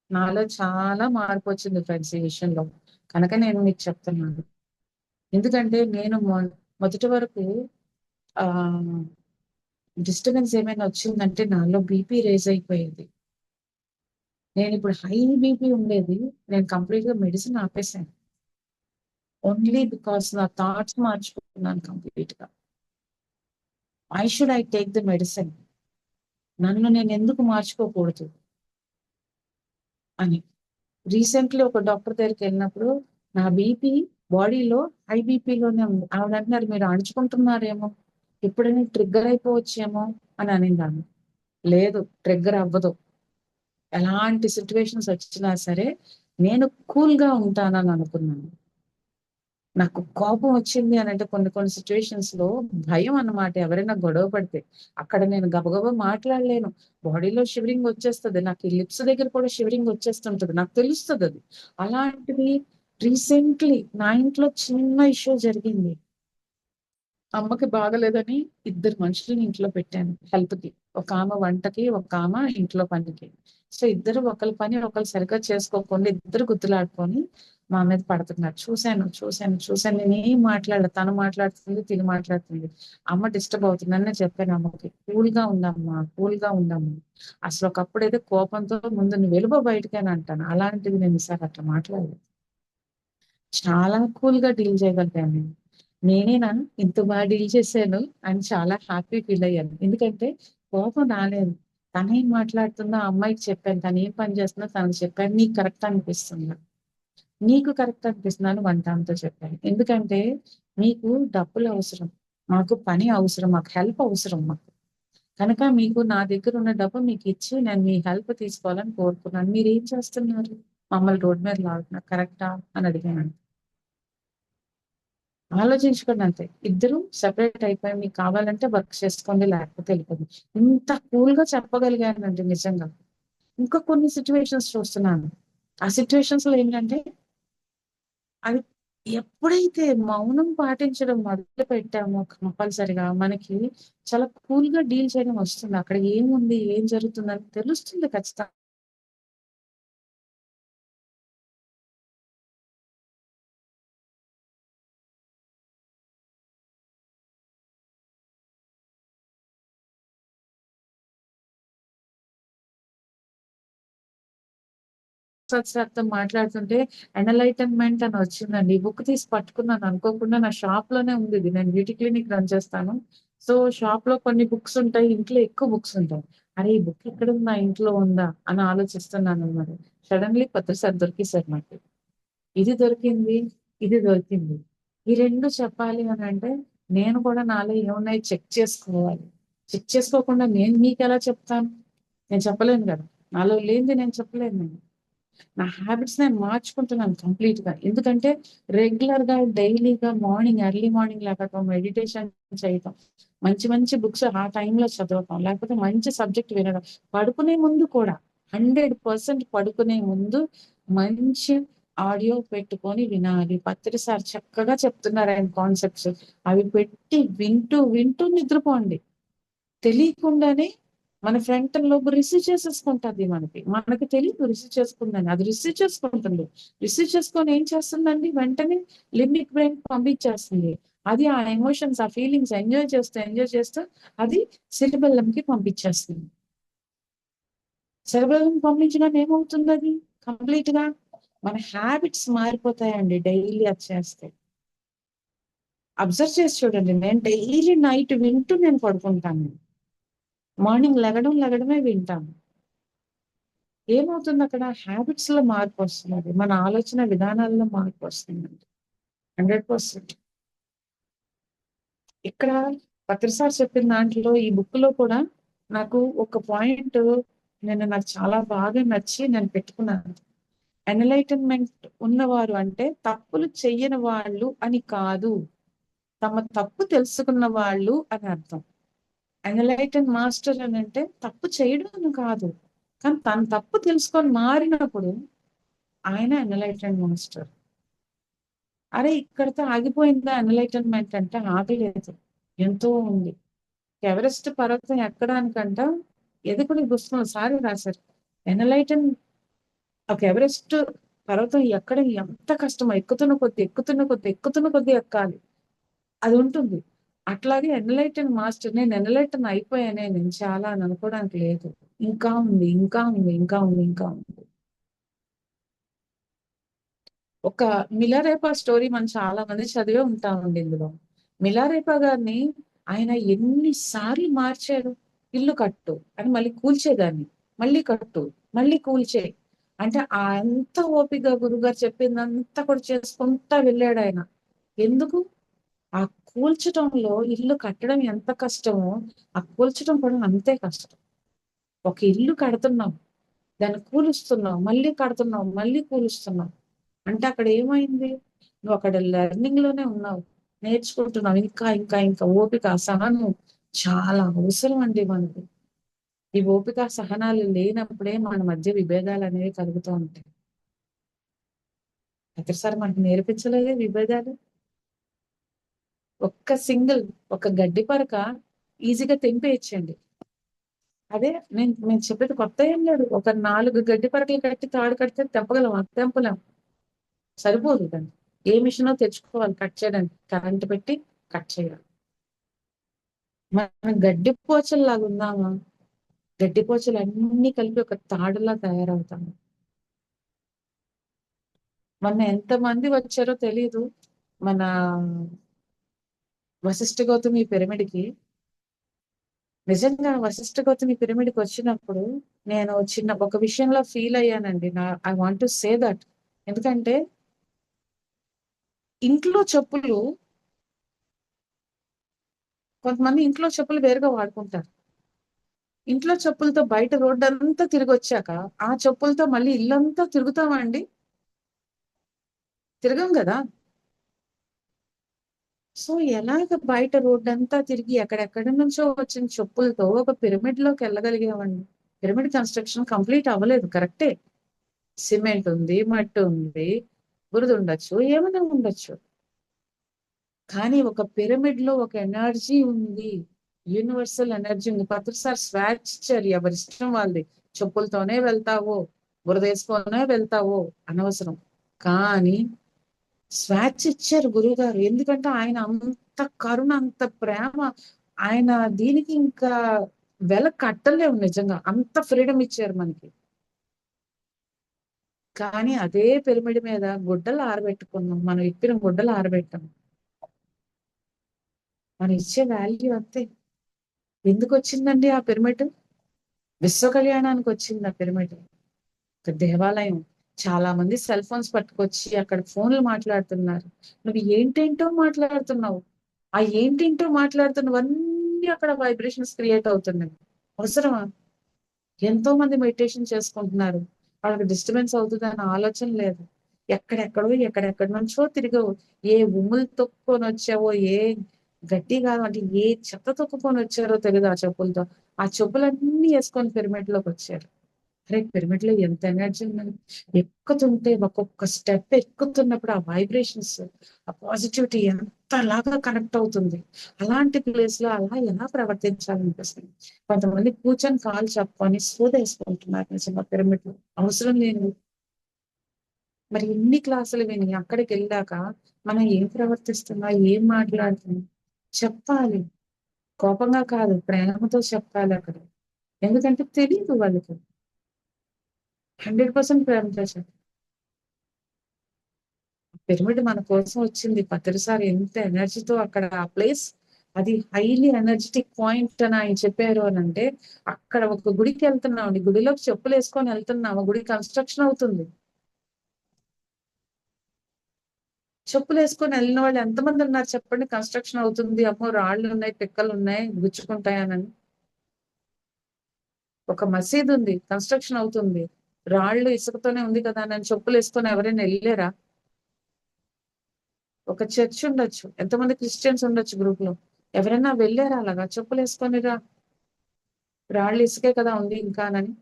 Speaker 1: నాలో చాలా మార్పు వచ్చింది ఫ్రెండ్స్ ఈ విషయంలో, కనుక నేను మీకు చెప్తున్నాను. ఎందుకంటే నేను మొదటి వరకు డిస్టర్బెన్స్ ఏమైనా వచ్చిందంటే నాలో బీపీ రేజ్ అయిపోయేది. నేను ఇప్పుడు హై బీపీ ఉండేది. నేను కంప్లీట్ గా మెడిసిన్ ఆపేసాను. ఓన్లీ బికాస్ నా థాట్స్ మార్చుకుంటున్నాను కంప్లీట్ గా. I should I take the medicine, నన్ను నేను ఎందుకు మార్చుకోకూడదు అని. రీసెంట్లీ ఒక డాక్టర్ దగ్గరికి వెళ్ళినప్పుడు నా బీపీ బాడీలో హై బీపీలోనే ఉంది. ఆవిడ అంటున్నారు, మీరు అణుచుకుంటున్నారేమో, ఎప్పుడైనా ట్రిగ్గర్ అయిపోవచ్చేమో అని అనిందాన్ని. లేదు, ట్రిగ్గర్ అవ్వదు. ఎలాంటి సిచ్యువేషన్స్ వచ్చినా సరే నేను కూల్ గా ఉంటానని అనుకున్నాను. నాకు కోపం వచ్చింది అని అంటే కొన్ని కొన్ని సిచ్యువేషన్స్ లో భయం అన్నమాట. ఎవరైనా గొడవ పడితే అక్కడ నేను గబగబా మాట్లాడలేను. బాడీలో షివరింగ్ వచ్చేస్తుంది. నాకు ఈ లిప్స్ దగ్గర కూడా షివరింగ్ వచ్చేస్తుంటది. నాకు తెలుస్తుంది అది. అలాంటిది రీసెంట్లీ నా ఇంట్లో చిన్న ఇష్యూ జరిగింది. అమ్మకి బాగలేదని ఇద్దరు మనుషుల్ని ఇంట్లో పెట్టాను హెల్ప్ కి. ఒక ఆమె వంటకి, ఒక ఆమె ఇంట్లో పనికి. సో ఇద్దరు ఒకరి పని ఒకరు సరిగ్గా చేసుకోకుండా ఇద్దరు గుద్దులాడుకొని మా మీద పడుతున్నారు. చూశాను. నేనేం మాట్లాడలేదు. తను మాట్లాడుతుంది, తిని మాట్లాడుతుంది. అమ్మ డిస్టర్బ్ అవుతుంది అని నేను చెప్పాను అమ్మకి, కూల్ గా ఉందమ్మా, కూల్ గా ఉందమ్మా. అసలు ఒకప్పుడైతే కోపంతో ముందు నువ్వు వెళ్ళిపో బయటికి అని అంటాను. అలాంటిది నేను ఈసారి అట్లా మాట్లాడలేదు. చాలా కూల్ గా డీల్ చేయగలిగాను నేను. నేనేనా ఇంత బాగా డీల్ చేశాను అని చాలా హ్యాపీ ఫీల్ అయ్యాను. ఎందుకంటే కోపం రాలేదు. తనేం మాట్లాడుతుందో ఆ అమ్మాయికి చెప్పాను. తను ఏం పని చేస్తుందో తనకు చెప్పాను. నీకు కరెక్ట్ అనిపిస్తుందా, నీకు కరెక్ట్ అనిపిస్తుందా అని వంట ఆమెతో చెప్పాను. ఎందుకంటే మీకు డబ్బులు అవసరం, మాకు పని అవసరం, మాకు హెల్ప్ అవసరం మాకు. కనుక మీకు నా దగ్గర ఉన్న డబ్బు మీకు ఇచ్చి నేను మీ హెల్ప్ తీసుకోవాలని కోరుకున్నాను. మీరు ఏం చేస్తున్నారు, మమ్మల్ని రోడ్ మీద లాగుతున్నారు, కరెక్టా అని అడిగాను. ఆలోచించుకోండి అంతే. ఇద్దరు సెపరేట్ అయిపోయి మీకు కావాలంటే వర్క్ చేసుకోండి, లేకపోతే వెళ్ళిపోండి. ఇంత కూల్ గా చెప్పగలిగానండి నిజంగా. ఇంకా కొన్ని సిచ్యువేషన్స్ చూస్తున్నాను. ఆ సిచ్యువేషన్స్ లో ఏంటంటే అది ఎప్పుడైతే మౌనం పాటించడం మొదలు పెట్టామో కంపల్సరిగా మనకి చాలా కూల్ గా డీల్ చేయడం వస్తుంది. అక్కడ ఏముంది, ఏం జరుగుతుందని తెలుస్తుంది ఖచ్చితంగా. సార్తో మాట్లాడుతుంటే ఎనలైటన్మెంట్ అని వచ్చిందండి. ఈ బుక్ తీసి పట్టుకున్నాను అనుకోకుండా. నా షాప్ లోనే ఉంది ఇది. నేను బ్యూటీ క్లినిక్ రన్ చేస్తాను. సో షాప్ లో కొన్ని బుక్స్ ఉంటాయి, ఇంట్లో ఎక్కువ బుక్స్ ఉంటాయి. అరే ఈ బుక్ ఎక్కడ ఉందా, ఇంట్లో ఉందా అని ఆలోచిస్తున్నాను అన్నమాట. సడన్లీ కొత్త సార్ దొరికేసారు నాకు. ఇది దొరికింది, ఇది దొరికింది. ఈ రెండు చెప్పాలి అని అంటే నేను కూడా నాలో ఏమున్నాయి చెక్ చేసుకోవాలి. చెక్ చేసుకోకుండా నేను మీకు ఎలా చెప్తాను, నేను చెప్పలేను కదా. నాలో లేనిది నేను చెప్పలేను. నేను నా హ్యాబిట్స్ నేను మార్చుకుంటున్నాను కంప్లీట్ గా. ఎందుకంటే రెగ్యులర్ గా డైలీగా మార్నింగ్ ఎర్లీ మార్నింగ్ లేకపోతే మెడిటేషన్ చేయటం, మంచి మంచి బుక్స్ ఆ టైంలో చదవటం, లేకపోతే మంచి సబ్జెక్ట్ వినడం. పడుకునే ముందు కూడా 100% పడుకునే ముందు మంచి ఆడియో పెట్టుకొని వినాలి. పత్రి సార్ చక్కగా చెప్తున్నారు ఆయన కాన్సెప్ట్స్. అవి పెట్టి వింటూ వింటూ నిద్రపోండి. తెలియకుండానే మన ఫ్రంటల్ లోబ్ రిసీవ్ చేసేసుకుంటుంది. మనకి తెలియదు రిసీవ్ చేసుకుందని, అది రిసీవ్ చేసుకుంటుంది. రిసీవ్ చేసుకొని ఏం చేస్తుందండి, వెంటనే లింబిక్ బ్రెయిన్ పంపించేస్తుంది. అది ఆ ఎమోషన్స్, ఆ ఫీలింగ్స్ ఎంజాయ్ చేస్తూ అది సెరిబెల్లం కి పంపించేస్తుంది. సెరిబెల్లం పంపించగానే ఏమవుతుంది, అది కంప్లీట్ గా మన హ్యాబిట్స్ మారిపోతాయండి డైలీ అది చేస్తే. అబ్జర్వ్ చేసి చూడండి. నేను డైలీ నైట్ వింటూ నేను పడుకుంటాను. మార్నింగ్ లెగడమే వింటాను. ఏమవుతుంది అక్కడ, హ్యాబిట్స్ లో మార్పు వస్తున్నది, మన ఆలోచన విధానాల్లో మార్పు వస్తుందండి. 100%. ఇక్కడ పత్రిసారి చెప్పిన దాంట్లో ఈ బుక్ లో కూడా నాకు ఒక పాయింట్ నాకు చాలా బాగా నచ్చి నేను పెట్టుకున్నాను. ఎన్లైటన్మెంట్ ఉన్నవారు అంటే తప్పులు చెయ్యని వాళ్ళు అని కాదు, తమ తప్పు తెలుసుకున్న వాళ్ళు అని అర్థం. ఎన్లైటన్ మాస్టర్ అని అంటే తప్పు చేయడం అని కాదు, కానీ తన తప్పు తెలుసుకొని మారినప్పుడు ఆయన ఎన్లైటన్ మాస్టర్. అరే ఇక్కడితో ఆగిపోయిందా ఎన్లైటన్మెంట్ అంటే ఆగలేదు, ఎంతో ఉంది. ఎవరెస్ట్ పర్వతం ఎక్కడానికంట ఎదుకుని పుస్తకం సారి రాశారు. ఎన్లైటన్ ఒక ఎవరెస్ట్ పర్వతం ఎక్కడ ఎంత కష్టమో, ఎక్కుతున్న కొద్ది ఎక్కాలి, అది ఉంటుంది. అట్లాగే ఎన్లైటన్ మాస్టర్, నేను ఎన్లైటన్ అయిపోయానే, నేను చాలా అని అనుకోవడానికి లేదు. ఇంకా ఉంది, ఇంకా ఉంది, ఇంకా ఉంది, ఇంకా ఉంది. ఒక మిలారేపా స్టోరీ మనం చాలా మంది చదివే ఉంటామండి. ఇందులో మిలారేపా గారిని ఆయన ఎన్నిసార్లు మార్చారు. ఇల్లు కట్టు అని మళ్ళీ కూల్చేదాన్ని, మళ్ళీ కట్టు, మళ్ళీ కూల్చే అంటే అంత ఓపిక గురుగారు చెప్పిందంతా కూడా చేసుకుంటా వెళ్ళాడు ఆయన. ఎందుకు? ఆ కూల్చటంలో, ఇల్లు కట్టడం ఎంత కష్టమో ఆ కూల్చడం కూడా అంతే కష్టం. ఒక ఇల్లు కడుతున్నాం, దాన్ని కూలుస్తున్నాం, మళ్ళీ కడుతున్నాం, మళ్ళీ కూలుస్తున్నాం అంటే అక్కడ ఏమైంది? నువ్వు అక్కడ లెర్నింగ్ లోనే ఉన్నావు, నేర్చుకుంటున్నావు. ఇంకా ఇంకా ఇంకా ఓపిక, సహనం చాలా అవసరం అండి మనకి. ఈ ఓపిక సహనాలు లేనప్పుడే మన మధ్య విభేదాలు అనేవి కలుగుతూ ఉంటాయి. ప్రతిసారి మనకు నేర్పించలేదే విభేదాలు. ఒక్క సింగిల్, ఒక గడ్డి పరక ఈజీగా తెంపేయచ్చండి. అదే నేను చెప్పేది కొత్త ఏం లేదు. ఒక 4 గడ్డి పరకలు కట్టి తాడు కడితే తెంపగలం, తెంపలేం. సరిపోదు దాన్ని. ఏ మిషనో తెచ్చుకోవాలి కట్ చేయడానికి, కరెంట్ పెట్టి కట్ చేయాలి. మనం గడ్డి పోచల్లాగా ఉందామా? గడ్డి పోచలు అన్ని కలిపి ఒక తాడులా తయారవుతాము. మొన్న ఎంతమంది వచ్చారో తెలీదు మన వశిష్ఠ గౌతమి పిరమిడ్కి. నిజంగా వశిష్ఠ గౌతమి పిరమిడ్కి వచ్చినప్పుడు నేను చిన్న ఒక విషయంలో ఫీల్ అయ్యానండి. I want to say that. ఎందుకంటే ఇంట్లో చెప్పులు, కొంతమంది ఇంట్లో చెప్పులు వేరుగా వాడుకుంటారు. ఇంట్లో చెప్పులతో బయట రోడ్డు అంతా తిరిగి వచ్చాక ఆ చెప్పులతో మళ్ళీ ఇల్లంతా తిరుగుతామా అండి? తిరగం కదా. సో ఎలాగ బయట రోడ్డు అంతా తిరిగి ఎక్కడెక్కడి నుంచో వచ్చిన చెప్పులతో ఒక పిరమిడ్ లోకి వెళ్ళగలిగామండి? పిరమిడ్ కన్స్ట్రక్షన్ కంప్లీట్ అవ్వలేదు, కరెక్టే. సిమెంట్ ఉంది, మట్టి ఉంది, బురద ఉండొచ్చు, ఏమైనా ఉండొచ్చు. కానీ ఒక పిరమిడ్ లో ఒక ఎనర్జీ ఉంది, యూనివర్సల్ ఎనర్జీ ఉంది. ప్రతిసారి స్వాచ్ ఇచ్చారు, ఎవరి ఇష్టం వాళ్ళది. చెప్పులతోనే వెళ్తావో, బురద వేసుకొనే వెళ్తావో అనవసరం. కానీ స్వాచ్ ఇచ్చారు గురువు గారు. ఎందుకంటే ఆయన అంత కరుణ, అంత ప్రేమ. ఆయన దీనికి ఇంకా వెల కట్టలేము నిజంగా, అంత ఫ్రీడమ్ ఇచ్చారు మనకి. కానీ అదే పిరమిడ్ మీద గుడ్డలు ఆరబెట్టుకున్నాం, మనం ఇప్పిన గుడ్డలు ఆరబెట్టాం. మనం ఇచ్చే వాల్యూ అంతే. ఎందుకు వచ్చిందండి ఆ పిరమిడ్? విశ్వ కళ్యాణానికి వచ్చింది ఆ పిరమిడ్. ఒక దేవాలయం. చాలా మంది సెల్ ఫోన్స్ పట్టుకొచ్చి అక్కడ ఫోన్లు మాట్లాడుతున్నారు. నువ్వు ఏంటేంటో మాట్లాడుతున్నావు. ఆ ఏంటేంటో మాట్లాడుతున్నవన్నీ అక్కడ వైబ్రేషన్స్ క్రియేట్ అవుతున్నాయి. అవసరమా? ఎంతో మంది మెడిటేషన్ చేసుకుంటున్నారు, వాళ్ళకి డిస్టర్బెన్స్ అవుతుంది అన్న ఆలోచన లేదు. ఎక్కడెక్కడో ఎక్కడెక్కడి నుంచో తిరిగావు. ఏ ఉమ్ములు తొక్కుకొని వచ్చావో, ఏ గడ్డి కాదు అంటే ఏ చెత్త తొక్కుకొని వచ్చారో తెలియదు ఆ చెప్పులతో. ఆ చెప్పులన్నీ వేసుకొని పిరమిడ్ లోకి వచ్చారు. అరే పిరమిడ్ లో ఎంత ఎనర్జీ ఉందని. ఎక్కుతుంటే ఒక్కొక్క స్టెప్ ఎక్కుతున్నప్పుడు ఆ వైబ్రేషన్స్, ఆ పాజిటివిటీ ఎంతలాగా కనెక్ట్ అవుతుంది. అలాంటి ప్లేస్ లో అలా ఎలా ప్రవర్తించాలనిపిస్తుంది. కొంతమంది కూర్చొని కాలు చెప్పుకొని సోదేసుకుంటున్నారు నిజంగా పిరమిడ్ లో, అవసరం లేని. మరి ఇన్ని క్లాసులు విని అక్కడికి వెళ్ళాక మనం ఏం ప్రవర్తిస్తున్నా, ఏం మాట్లాడుతున్నా చెప్పాలి. కోపంగా కాదు, ప్రేమతో చెప్పాలి అక్కడ. ఎందుకంటే తెలియదు వాళ్ళకి. 100% ప్రేమతో చెప్పాలి. పిరమిడ్ మన కోసం వచ్చింది. ప్రతిసారి ఎంత ఎనర్జీతో అక్కడ ఆ ప్లేస్, అది హైలీ ఎనర్జెటిక్ పాయింట్ అని ఆయన చెప్పారు అని అంటే, అక్కడ ఒక గుడికి వెళ్తున్నాం, గుడిలోకి చెప్పులు వేసుకొని వెళ్తున్నాము, గుడి కన్స్ట్రక్షన్ అవుతుంది. చెప్పులు వేసుకొని వెళ్ళిన వాళ్ళు ఎంతమంది ఉన్నారు చెప్పండి? కన్స్ట్రక్షన్ అవుతుంది, అమ్మో రాళ్ళు ఉన్నాయి, పిక్కలు ఉన్నాయి, గుచ్చుకుంటాయనని. ఒక మసీద్ ఉంది, కన్స్ట్రక్షన్ అవుతుంది, రాళ్ళు ఇసుకతోనే ఉంది కదా అని చెప్పులు వేసుకొని ఎవరైనా వెళ్ళారా? ఒక చర్చ్ ఉండొచ్చు, ఎంతమంది క్రిస్టియన్స్ ఉండొచ్చు గ్రూప్ లో, ఎవరైనా వెళ్ళారా అలాగా చెప్పులు వేసుకొని రాళ్ళు ఇసుకే కదా ఉంది ఇంకానని?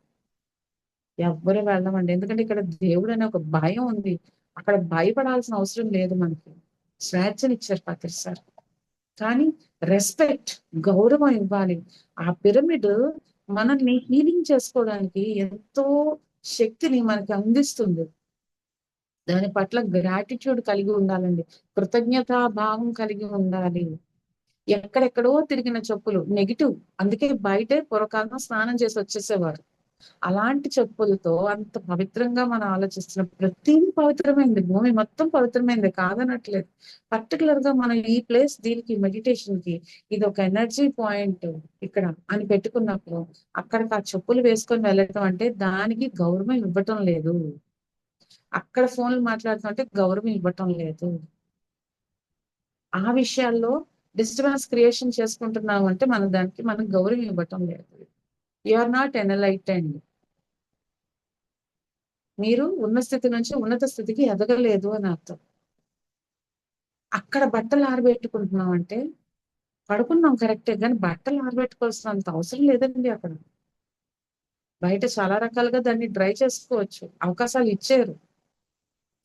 Speaker 1: ఎవ్వరు వెళ్ళమండి. ఎందుకంటే ఇక్కడ దేవుడు అనే ఒక భయం ఉంది. అక్కడ భయపడాల్సిన అవసరం లేదు మనకి. స్వేచ్ఛనిచ్చారు ప్రతిసారి. కానీ రెస్పెక్ట్, గౌరవం ఇవ్వాలి. ఆ పిరమిడ్ మనల్ని హీలింగ్ చేసుకోవడానికి ఎంతో శక్తిని మనకి అందిస్తుంది. దాని పట్ల గ్రాటిట్యూడ్ కలిగి ఉండాలండి, కృతజ్ఞతా భావం కలిగి ఉండాలి. ఎక్కడెక్కడో తిరిగిన చెప్పులు నెగిటివ్. అందుకే బయటే పూర్వకాలంలో స్నానం చేసి వచ్చేసేవారు. అలాంటి చెప్పులతో అంత పవిత్రంగా మనం ఆలోచిస్తున్న ప్రతిదీ పవిత్రమైంది. భూమి మొత్తం పవిత్రమైంది కాదనట్లేదు. పర్టికులర్ గా మనం ఈ ప్లేస్ దీనికి మెడిటేషన్ కి ఇది ఒక ఎనర్జీ పాయింట్ ఇక్కడ అని పెట్టుకున్నప్పుడు అక్కడికి ఆ చెప్పులు వేసుకొని వెళ్ళటం అంటే దానికి గౌరవం ఇవ్వటం లేదు. అక్కడ ఫోన్లు మాట్లాడుతుంటే గౌరవం ఇవ్వటం లేదు. ఆ విషయాల్లో డిస్టర్బెన్స్ క్రియేషన్ చేసుకుంటున్నాం అంటే మనం దానికి మనం గౌరవం ఇవ్వటం లేదు. You are not enlightened. మీరు ఉన్న స్థితి నుంచి ఉన్నత స్థితికి ఎదగలేదు అని అర్థం. అక్కడ బట్టలు ఆరబెట్టుకుంటున్నాం అంటే పడుకున్నాం కరెక్టే, కానీ బట్టలు ఆరబెట్టుకోవాల్సినంత అవసరం లేదండి అక్కడ. బయట చాలా రకాలుగా దాన్ని డ్రై చేసుకోవచ్చు, అవకాశాలు ఇచ్చారు.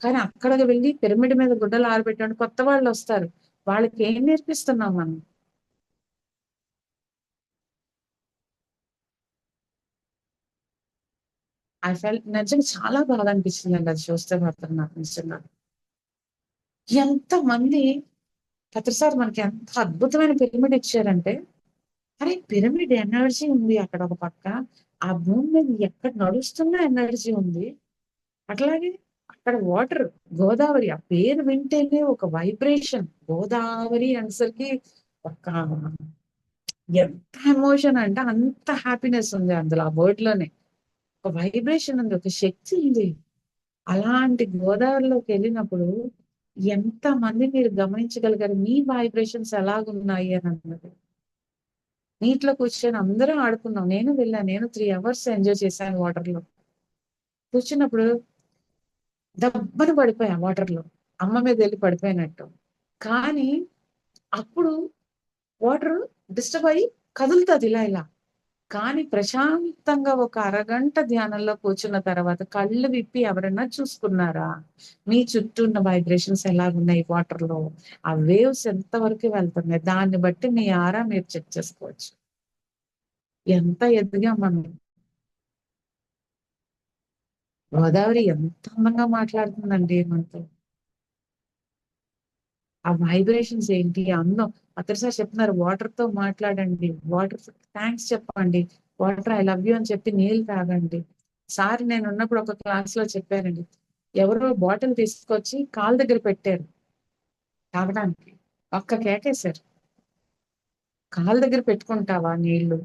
Speaker 1: కానీ అక్కడికి వెళ్ళి పిరమిడ్ మీద గుడ్డలు ఆరబెట్టండి, కొత్త వాళ్ళు వస్తారు, వాళ్ళకి ఏం నేర్పిస్తున్నాం మనం? ఐ ఫెల్ నిజంగా చాలా బాగా అనిపించింది అండి అది చూస్తే మాత్రం నాకు నిజంగా. ఎంత మంది ప్రతిసారి మనకి ఎంత అద్భుతమైన పిరమిడ్ ఇచ్చారంటే, అరే పిరమిడ్ ఎనర్జీ ఉంది అక్కడ ఒక పక్క, ఆ భూమి మీద ఎక్కడ నడుస్తున్న ఎనర్జీ ఉంది. అట్లాగే అక్కడ వాటర్, గోదావరి ఆ పేరు వింటేనే ఒక వైబ్రేషన్. గోదావరి అనేసరికి ఒక ఎంత ఎమోషన్ అంటే అంత హ్యాపీనెస్ ఉంది అందులో, ఆ వర్డ్ లోనే ఒక వైబ్రేషన్ ఉంది, ఒక శక్తి ఉంది. అలాంటి గోదావరిలోకి వెళ్ళినప్పుడు ఎంత మంది మీరు గమనించగలిగారు మీ వైబ్రేషన్స్ ఎలాగున్నాయి అని అన్నది. నీటిలో కూర్చొని అందరం ఆడుకున్నాం, నేను వెళ్ళాను, నేను 3 hours ఎంజాయ్ చేశాను వాటర్ లో. కూర్చున్నప్పుడు దబ్బని పడిపోయా వాటర్ లో, అమ్మ మీద వెళ్ళి పడిపోయినట్టు. కానీ అప్పుడు వాటర్ డిస్టర్బ్ అయ్యి కదులుతుంది ఇలా ఇలా. కానీ ప్రశాంతంగా ఒక అరగంట ధ్యానంలో కూర్చున్న తర్వాత కళ్ళు విప్పి ఎవరన్నా చూసుకున్నారా మీ చుట్టూ ఉన్న వైబ్రేషన్స్ ఎలాగున్నాయి వాటర్ లో, ఆ వేవ్స్ ఎంత వరకు వెళ్తున్నాయి, దాన్ని బట్టి మీ ఆరా మీరు చెక్ చేసుకోవచ్చు ఎంత ఎదిగా మనం. గోదావరి ఎంత అందంగా మాట్లాడుతుందండి మనతో. ఆ వైబ్రేషన్స్ ఏంటి, ఆ అందం. అతను సార్ చెప్తున్నారు వాటర్ తో మాట్లాడండి, వాటర్ థ్యాంక్స్ చెప్పండి, వాటర్ ఐ లవ్ యూ అని చెప్పి నీళ్ళు తాగండి. సార్ నేను ఉన్నప్పుడు ఒక క్లాస్ లో చెప్పారండి, ఎవరో బాటిల్ తీసుకొచ్చి కాలు దగ్గర పెట్టారు తాగడానికి, ఒక్క కేకేశారు. కాలు దగ్గర పెట్టుకుంటావా నీళ్లు,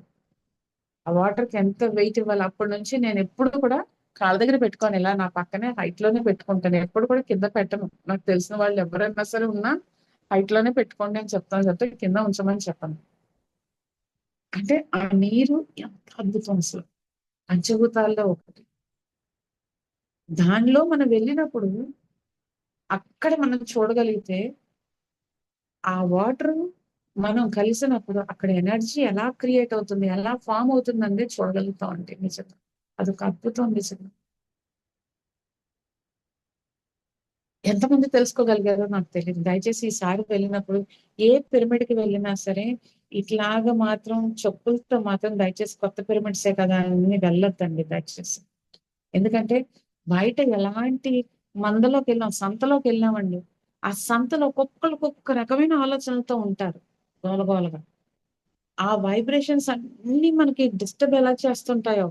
Speaker 1: ఆ వాటర్ కి ఎంత వెయిట్ ఇవ్వాలి. అప్పటి నుంచి నేను ఎప్పుడు కూడా కాళ్ళ దగ్గర పెట్టుకోను, ఇలా నా పక్కనే హైట్ లోనే పెట్టుకుంటాను, ఎప్పుడు కూడా కింద పెట్టను. నాకు తెలిసిన వాళ్ళు ఎవరైనా సరే ఉన్నా హైట్ లోనే పెట్టుకోండి అని చెప్తాను, చెప్తే కింద ఉంచమని చెప్పను. అంటే ఆ నీరు ఎంత అద్భుతం అసలు, పంచభూతాల్లో ఒకటి. దానిలో మనం వెళ్ళినప్పుడు అక్కడ మనం చూడగలిగితే ఆ వాటర్ మనం కలిసినప్పుడు అక్కడ ఎనర్జీ ఎలా క్రియేట్ అవుతుంది, ఎలా ఫామ్ అవుతుంది అనేది చూడగలుగుతాం అంటే నిజంగా అదొక అద్భుతం నిజంగా. ఎంతమంది తెలుసుకోగలిగారో నాకు తెలియదు. దయచేసి ఈసారి వెళ్ళినప్పుడు ఏ పిరమిడ్ కి వెళ్ళినా సరే ఇట్లాగా మాత్రం చెప్పులతో మాత్రం దయచేసి కొత్త పిరమిడ్సే కదా అని వెళ్ళొద్దండి దయచేసి. ఎందుకంటే బయట ఎలాంటి మందలోకి వెళ్ళాం, సంతలోకి వెళ్ళామండి, ఆ సంతలో ఒక్కొక్క రకమైన ఆలోచనలతో ఉంటారు గోలగోలగా. ఆ వైబ్రేషన్స్ అన్ని మనకి డిస్టర్బ్ ఎలా చేస్తుంటాయో.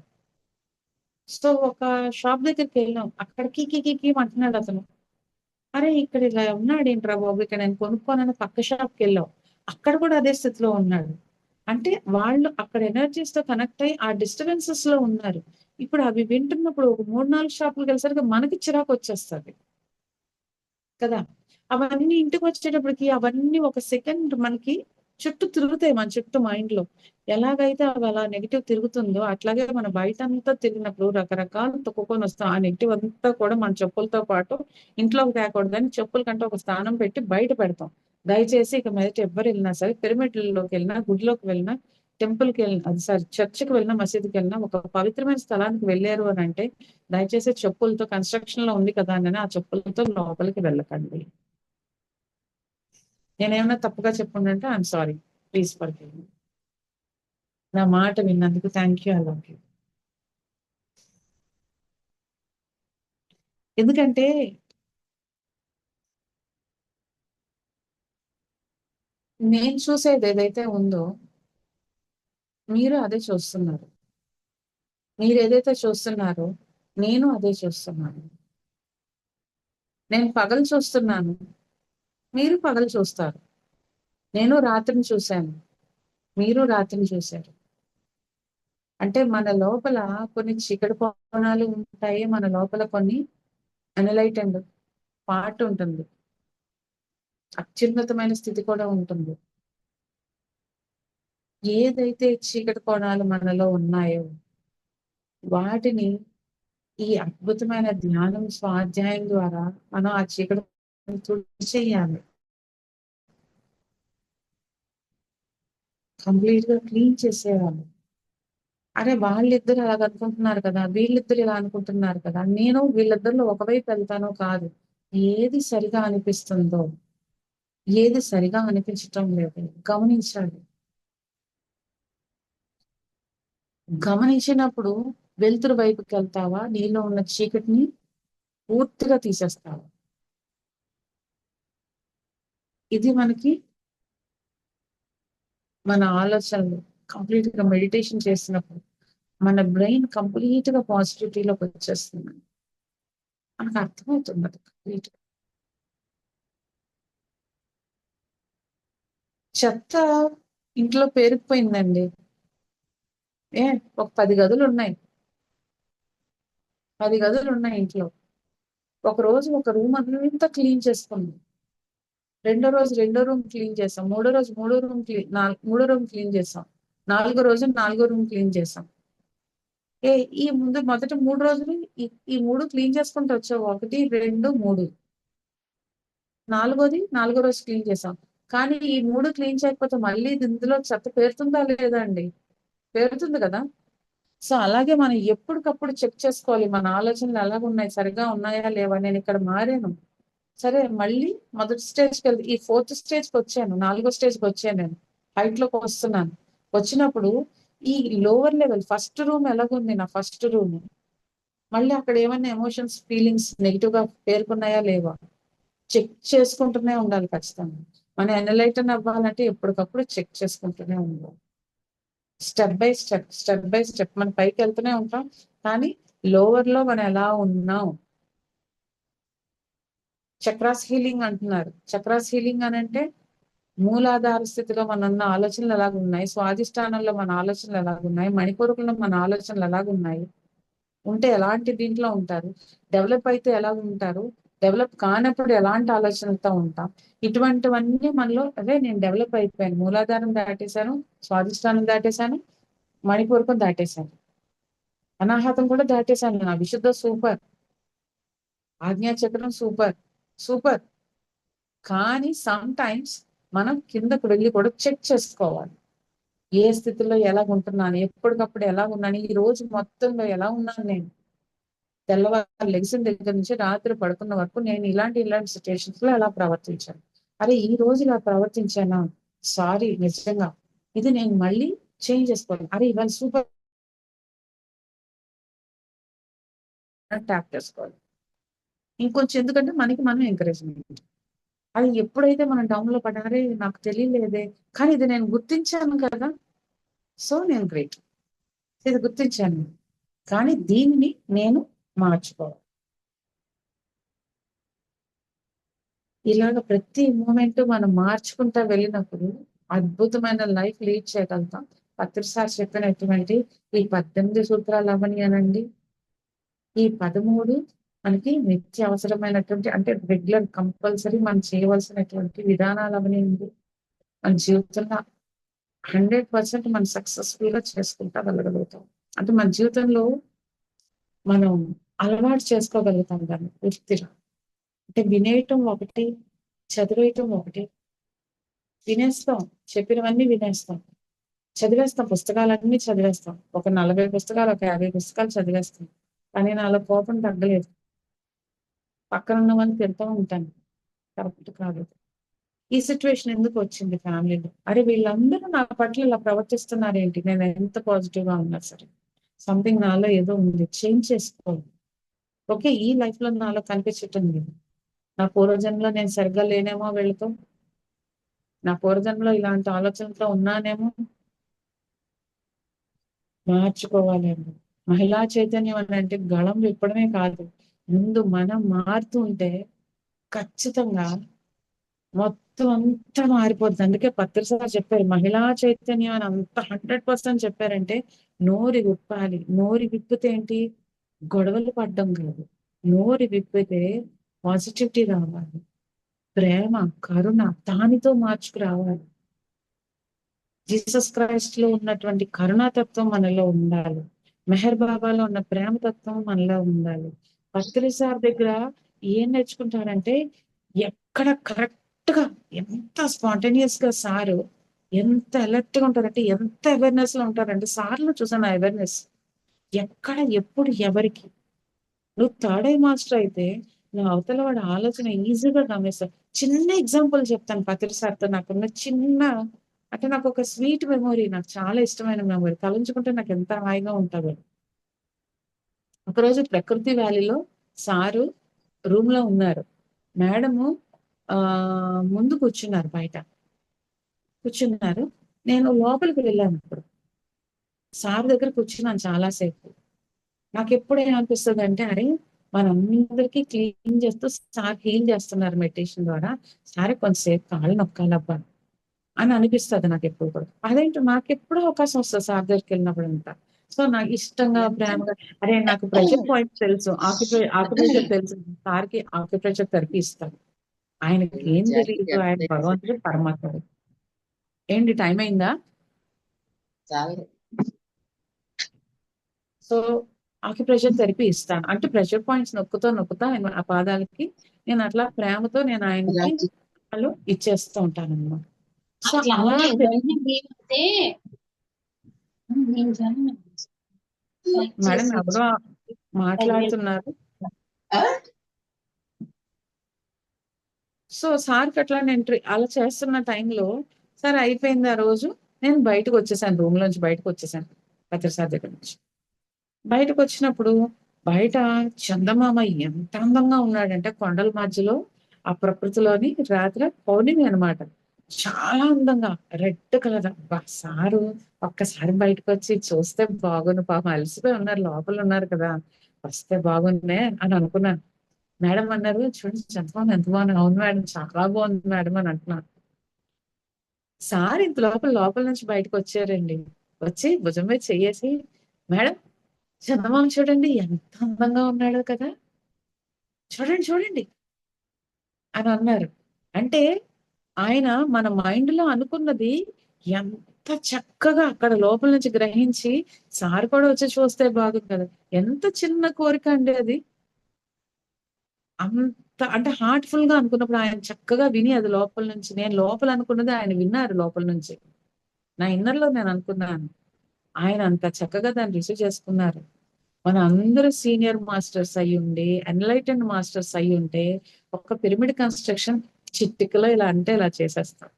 Speaker 1: సో ఒక షాప్ దగ్గరికి వెళ్ళాం, అక్కడ కీకి కీకి అంటున్నాడు అతను. అరే ఇక్కడ ఇలా ఉన్నాడు ఏంట్రా బాబు, ఇక్కడ నేను కొనుక్కోనని పక్క షాప్కి వెళ్ళాం, అక్కడ కూడా అదే స్థితిలో ఉన్నాడు. అంటే వాళ్ళు అక్కడ ఎనర్జీస్ తో కనెక్ట్ అయ్యి ఆ డిస్టర్బెన్సెస్ లో ఉన్నారు. ఇప్పుడు అవి వింటున్నప్పుడు ఒక 3 4 షాపులు కలిసరికి మనకి చిరాకు వచ్చేస్తుంది కదా. అవన్నీ ఇంటికి వచ్చేటప్పటికి అవన్నీ ఒక సెకండ్ మనకి చుట్టూ తిరుగుతాయి, మన చుట్టూ మైండ్ లో. ఎలాగైతే అవి అలా నెగిటివ్ తిరుగుతుందో అట్లాగే మన బయట అంతా తిరిగినప్పుడు రకరకాలు తొక్కుకొని వస్తాం. ఆ నెగిటివ్ అంతా కూడా మన చెప్పులతో పాటు ఇంట్లోకి తేకూడదని చెప్పుల కంటే ఒక స్థానం పెట్టి బయట పెడతాం. దయచేసి ఇక మీదట ఎవ్వరు వెళ్ళినా సరే, పిరమిడ్లలోకి వెళ్ళినా, గుడిలోకి వెళ్ళినా, టెంపుల్ కి వెళ్ళినా, అది సారీ చర్చికి వెళ్ళినా, మసీదుకి వెళ్ళినా, ఒక పవిత్రమైన స్థలానికి వెళ్ళారు అని అంటే దయచేసి చెప్పులతో, కన్స్ట్రక్షన్ లో ఉంది కదా అని ఆ చెప్పులతో లోపలికి వెళ్ళకండి. నేనేమన్నా తప్పుగా చెప్పుండంటే I'm sorry, please forgive me. నా మాట విన్నందుకు thank you, I love you. ఎందుకంటే నేను చూసేది ఏదైతే ఉందో మీరు అదే చూస్తున్నారు. మీరు ఏదైతే చూస్తున్నారో నేను అదే చూస్తున్నాను. నేను పగలు చూస్తున్నాను, మీరు పగలు చూస్తారు. నేను రాత్రిని చూశాను, మీరు రాత్రిని చూశారు. అంటే మన లోపల కొన్ని చీకటి కోణాలు ఉంటాయి, మన లోపల కొన్ని ఎనలైటెడ్ పార్ట్ ఉంటుంది, అత్యున్నతమైన స్థితి కూడా ఉంటుంది. ఏదైతే చీకటి కోణాలు మనలో ఉన్నాయో వాటిని ఈ అద్భుతమైన ధ్యానం స్వాధ్యాయం ద్వారా మనం ఆ చీకటి తుడిచేయాలి, కంప్లీట్ గా క్లీన్ చేసేయాలి. అరే వాళ్ళిద్దరు అలాగ అనుకుంటున్నారు కదా, వీళ్ళిద్దరు ఇలా అనుకుంటున్నారు కదా, నేను వీళ్ళిద్దరిలో ఒకవైపు వెళ్తానో కాదు. ఏది సరిగా అనిపిస్తుందో, ఏది సరిగా అనిపించటం లేదు గమనించాలి. గమనించినప్పుడు వెలుతురు వైపుకి వెళ్తావా, నీలో ఉన్న చీకటిని పూర్తిగా తీసేస్తావా? ఇది మనకి మన ఆలోచనలు కంప్లీట్ గా మెడిటేషన్ చేసినప్పుడు మన బ్రెయిన్ కంప్లీట్ గా పాజిటివిటీలోకి వచ్చేస్తుంది. మనకు అర్థమవుతుంది అది కంప్లీట్. చెత్త ఇంట్లో పేరుకుపోయిందండి. ఏ ఒక 10 గదులు ఉన్నాయి, 10 గదులు ఉన్నాయి ఇంట్లో. ఒక రోజు ఒక రూమ్ అంతా క్లీన్ చేసుకున్నాం, రెండో రోజు రెండో రూమ్ క్లీన్ చేసాం, మూడో రోజు మూడో రూమ్ క్లీన్ చేసాం, నాలుగో రోజు నాలుగో రూమ్ క్లీన్ చేసాం. ఏ ఈ ముందు మొదటి 3 రోజులు ఈ మూడు క్లీన్ చేసుకుంటూ వచ్చావు, 1 2 3, నాలుగో రోజు క్లీన్ చేసాం. కానీ ఈ మూడు క్లీన్ చేయకపోతే మళ్ళీ ఇందులో చెత్త పేరుతుందా లేదా అండి? పేరుతుంది కదా. సో అలాగే మనం ఎప్పటికప్పుడు చెక్ చేసుకోవాలి, మన ఆలోచనలు ఎలాగ ఉన్నాయి, సరిగా ఉన్నాయా లేవా. నేను ఇక్కడ మారాను, సరే మళ్ళీ మొదటి స్టేజ్కి వెళ్తే ఈ 4th స్టేజ్కి వచ్చాను, 4గో స్టేజ్కి వచ్చాను, నేను హైట్ లోకి వస్తున్నాను. వచ్చినప్పుడు ఈ లోవర్ లెవెల్ ఫస్ట్ రూమ్ ఎలాగుంది, నా ఫస్ట్ రూమ్, మళ్ళీ అక్కడ ఏమైనా ఎమోషన్స్ ఫీలింగ్స్ నెగిటివ్ గా పేర్కొన్నాయా లేవా చెక్ చేసుకుంటూనే ఉండాలి ఖచ్చితంగా. మనం ఎనలైటన్ అవ్వాలంటే ఎప్పటికప్పుడు చెక్ చేసుకుంటూనే ఉండాలి. స్టెప్ మనం పైకి వెళ్తూనే ఉంటాం, కానీ లోవర్ లో మనం ఎలా ఉన్నాం. చక్రాస్ హీలింగ్ అంటున్నారు. చక్రాస్ హీలింగ్ అని అంటే మూలాధార స్థితిలో మన ఉన్న ఆలోచనలు ఎలాగున్నాయి, స్వాధిష్టానంలో మన ఆలోచనలు ఎలాగున్నాయి, మణిపూరకంలో మన ఆలోచనలు ఎలాగున్నాయి, ఉంటే ఎలాంటి దీంట్లో ఉంటారు, డెవలప్ అయితే ఎలా ఉంటారు, డెవలప్ కానప్పుడు ఎలాంటి ఆలోచనలతో ఉంటాం. ఇటువంటివన్నీ మనలో అదే నేను డెవలప్ అయిపోయాను, మూలాధారం దాటేశాను, స్వాధిష్టానం దాటేశాను, మణిపూరకం దాటేశాను, అనాహతం కూడా దాటేశాను. నా విశుద్ధ సూపర్, ఆజ్ఞాచక్రం సూపర్ సూపర్. కానీ సమ్ టైమ్స్ మనం కిందకు వెళ్ళి కూడా చెక్ చేసుకోవాలి, ఏ స్థితిలో ఎలా ఉంటున్నాను, ఎప్పటికప్పుడు ఎలా ఉన్నాను, ఈ రోజు మొత్తంలో ఎలా ఉన్నాను నేను, తెల్లవారు లెగిసిన దగ్గర నుంచి రాత్రి పడుకున్న వరకు నేను ఇలాంటి సిచ్యుయేషన్స్ లో ఎలా ప్రవర్తించాను. అరే ఈ రోజు ఇలా ప్రవర్తించానా, సారీ నిజంగా, ఇది నేను మళ్ళీ చేంజ్ చేసుకోవాలి. అరే ఇవాళ సూపర్ ట్యాప్ చేసుకోవాలి ఇంకొంచెం, ఎందుకంటే మనకి మనం ఎంకరేజ్మెంట్. అది ఎప్పుడైతే మనం డౌన్ లో పడారే నాకు తెలియలేదే, కానీ ఇది నేను గుర్తించాను కదా, సో నేను గ్రేట్, ఇది గుర్తించాను, కానీ దీనిని నేను మార్చుకోవాలి. ఇలాగ ప్రతి మూమెంట్ మనం మార్చుకుంటా వెళ్ళినప్పుడు అద్భుతమైన లైఫ్ లీడ్ చేయగలుగుతాం. పత్రి సార్ చెప్పినటువంటి ఈ 18 సూత్రాలు అవని అనండి, ఈ 13 మనకి నిత్య అవసరమైనటువంటి అంటే రెగ్యులర్ కంపల్సరీ మనం చేయవలసినటువంటి విధానాలు అవనివ్వండి, మన జీవితంలో 100% మనం సక్సెస్ఫుల్ గా చేసుకుంటా వెళ్ళగలుగుతాం. అంటే మన జీవితంలో మనం అలవాటు చేసుకోగలుగుతాం దాన్ని పూర్తిగా. అంటే వినేయటం ఒకటి, చదివేయటం ఒకటి. వినేస్తాం, చెప్పినవన్నీ వినేస్తాం, చదివేస్తాం, పుస్తకాలన్నీ చదివేస్తాం, ఒక 40 పుస్తకాలు, ఒక 50 పుస్తకాలు చదివేస్తాం, కానీ నాలో కోపం తగ్గలేదు, పక్కన ఉన్న వాళ్ళని తిడుతూ ఉంటాను, కరెక్ట్ కాదు. ఈ సిచ్యువేషన్ ఎందుకు వచ్చింది ఫ్యామిలీలో, అరే వీళ్ళందరూ నా పట్ల ఇలా ప్రవర్తిస్తున్నారు ఏంటి, నేను ఎంత పాజిటివ్ గా ఉన్నా సరే సంథింగ్ నాలో ఏదో ఉంది, చేంజ్ చేసుకోవాలి. ఓకే ఈ లైఫ్ లో నాలో కనిపించటం లేదు, నా పూర్వజన్మలో నేను సరిగ్గా లేనేమో వీళ్ళతో, నా పూర్వజన్మలో ఇలాంటి ఆలోచనతో ఉన్నానేమో, మార్చుకోవాలేమో. మహిళా చైతన్యం అని అంటే గళం విప్పడమే కాదు, ముందు మనం మారుతూ ఉంటే ఖచ్చితంగా మొత్తం అంతా మారిపోతుంది. అందుకే పత్రి సార్ చెప్పారు, మహిళా చైతన్యం అని అంత 100% చెప్పారంటే నోరు విప్పాలి. నోరు విప్పితే ఏంటి, గొడవలు పడ్డం కాదు, నోరు విప్పితే పాజిటివిటీ రావాలి, ప్రేమ, కరుణ దానితో మార్చుకురావాలి. జీసస్ క్రైస్ట్ లో ఉన్నటువంటి కరుణాతత్వం మనలో ఉండాలి, మెహర్ బాబాలో ఉన్న ప్రేమతత్వం మనలో ఉండాలి. పత్రి సార్ దగ్గర ఏం నేర్చుకుంటారంటే, ఎక్కడ కరెక్ట్ గా ఎంత స్పాంటేనియస్ గా సారు ఎంత అలర్ట్ గా ఉంటారంటే, ఎంత అవేర్నెస్ లో ఉంటారంటే, సార్లు చూసాను అవేర్నెస్ ఎక్కడ ఎప్పుడు ఎవరికి. నువ్వు థర్డ్ ఐ మాస్టర్ అయితే నువ్వు అవతల వాడి ఆలోచన ఈజీగా గమనిస్తావు. చిన్న ఎగ్జాంపుల్ చెప్తాను పత్రి సార్తో నాకున్న చిన్న, అంటే నాకు ఒక స్వీట్ మెమొరీ, నాకు చాలా ఇష్టమైన మెమొరీ, తలంచుకుంటే నాకు ఎంత హాయిగా ఉంటుందో. ఒకరోజు ప్రకృతి వ్యాలీలో సారు రూమ్ లో ఉన్నారు, మేడము ఆ ముందు కూర్చున్నారు, బయట కూర్చున్నారు. నేను లోపలికి వెళ్ళాను. ఇప్పుడు సార్ దగ్గర కూర్చున్నాను చాలాసేపు. నాకు ఎప్పుడు ఏమనిపిస్తుంది అంటే, అరే మనందరికీ క్లీన్ చేస్తూ సార్ హీల్ చేస్తున్నారు మెడిటేషన్ ద్వారా, సరే కొంతసేపు కాళ్ళు నొక్కాలబ్బా అని అనిపిస్తుంది నాకు ఎప్పుడు కూడా. అదేంటో నాకు ఎప్పుడు అవకాశం వస్తుంది సార్ దగ్గరికి వెళ్ళినప్పుడు అంతా. సో నాకు ఇష్టంగా ప్రేమగా, అరే నాకు ప్రెషర్ పాయింట్ తెలుసు, ఆక్యుప్రెషర్ తెలుసు, సార్కి ఆక్యుప్రెషర్ థెరపీ ఇస్తాను. ఆయనకి ఏం తెలియదు, ఆయన భగవంతుడు పరమాత్ముడు. ఏంటి టైం అయిందా? సో ఆక్యుప్రెషర్ థెరపీ ఇస్తాను అంటే ప్రెషర్ పాయింట్స్ నొక్కుతా ఆ పాదాలకి నేను అట్లా ప్రేమతో నేను ఆయనకి వాళ్ళు ఇచ్చేస్తూ ఉంటాను అన్నమాట. సో అలా మేడం ఎవరో మాట్లాడుతున్నారు. సో సార్కి అట్లా నేను అలా చేస్తున్న టైంలో సార్ అయిపోయింది ఆ రోజు, నేను బయటకు వచ్చేసాను, రూమ్ లోంచి బయటకు వచ్చేసాను పత్రి సార్ దగ్గర నుంచి. బయటకు వచ్చినప్పుడు బయట చందమామ ఎంత అందంగా ఉన్నాడంటే, కొండల మధ్యలో ఆ ప్రకృతిలోని రాత్రి పౌర్ణమి అన్నమాట, చాలా అందంగా రెడ్ కలర్. అబ్బా సారు ఒక్కసారి బయటకు వచ్చి చూస్తే బాగుండు, పాపం అలసిపోయి ఉన్నారు, లోపల ఉన్నారు కదా, వస్తే బాగుండే అని అనుకున్నాను. మేడం అన్నారు, చూడండి చందమామ ఎంత బాగుంది. అవును మేడం చాలా బాగుంది మేడం అని అంటున్నాను. సార్ ఇంత లోపల నుంచి బయటకు వచ్చారండి, వచ్చి భుజం మీద చెయ్యేసి, మేడం చందమామ చూడండి ఎంత అందంగా ఉన్నాడో కదా, చూడండి చూడండి అని అన్నారు. అంటే ఆయన మన మైండ్ లో అనుకున్నది ఎంత చక్కగా అక్కడ లోపల నుంచి గ్రహించి, సార్ కూడా వచ్చి చూస్తే బాగుంది కదా, ఎంత చిన్న కోరిక అండి అది. అంత అంటే హార్ట్ఫుల్ గా అనుకున్నప్పుడు ఆయన చక్కగా విని, అది లోపల నుంచి నేను లోపల అనుకున్నది ఆయన విన్నారు లోపల నుంచి, నా ఇన్నర్ లో నేను అనుకున్నాను, ఆయన అంత చక్కగా దాన్ని రిసీవ్ చేసుకున్నారు. మన అందరూ సీనియర్ మాస్టర్స్ అయి ఉండి, ఎన్లైటెండ్ మాస్టర్స్ అయి ఉంటే ఒక పిరమిడ్ కన్స్ట్రక్షన్ చిట్టికలో ఇలా అంటే ఇలా చేసేస్తాం.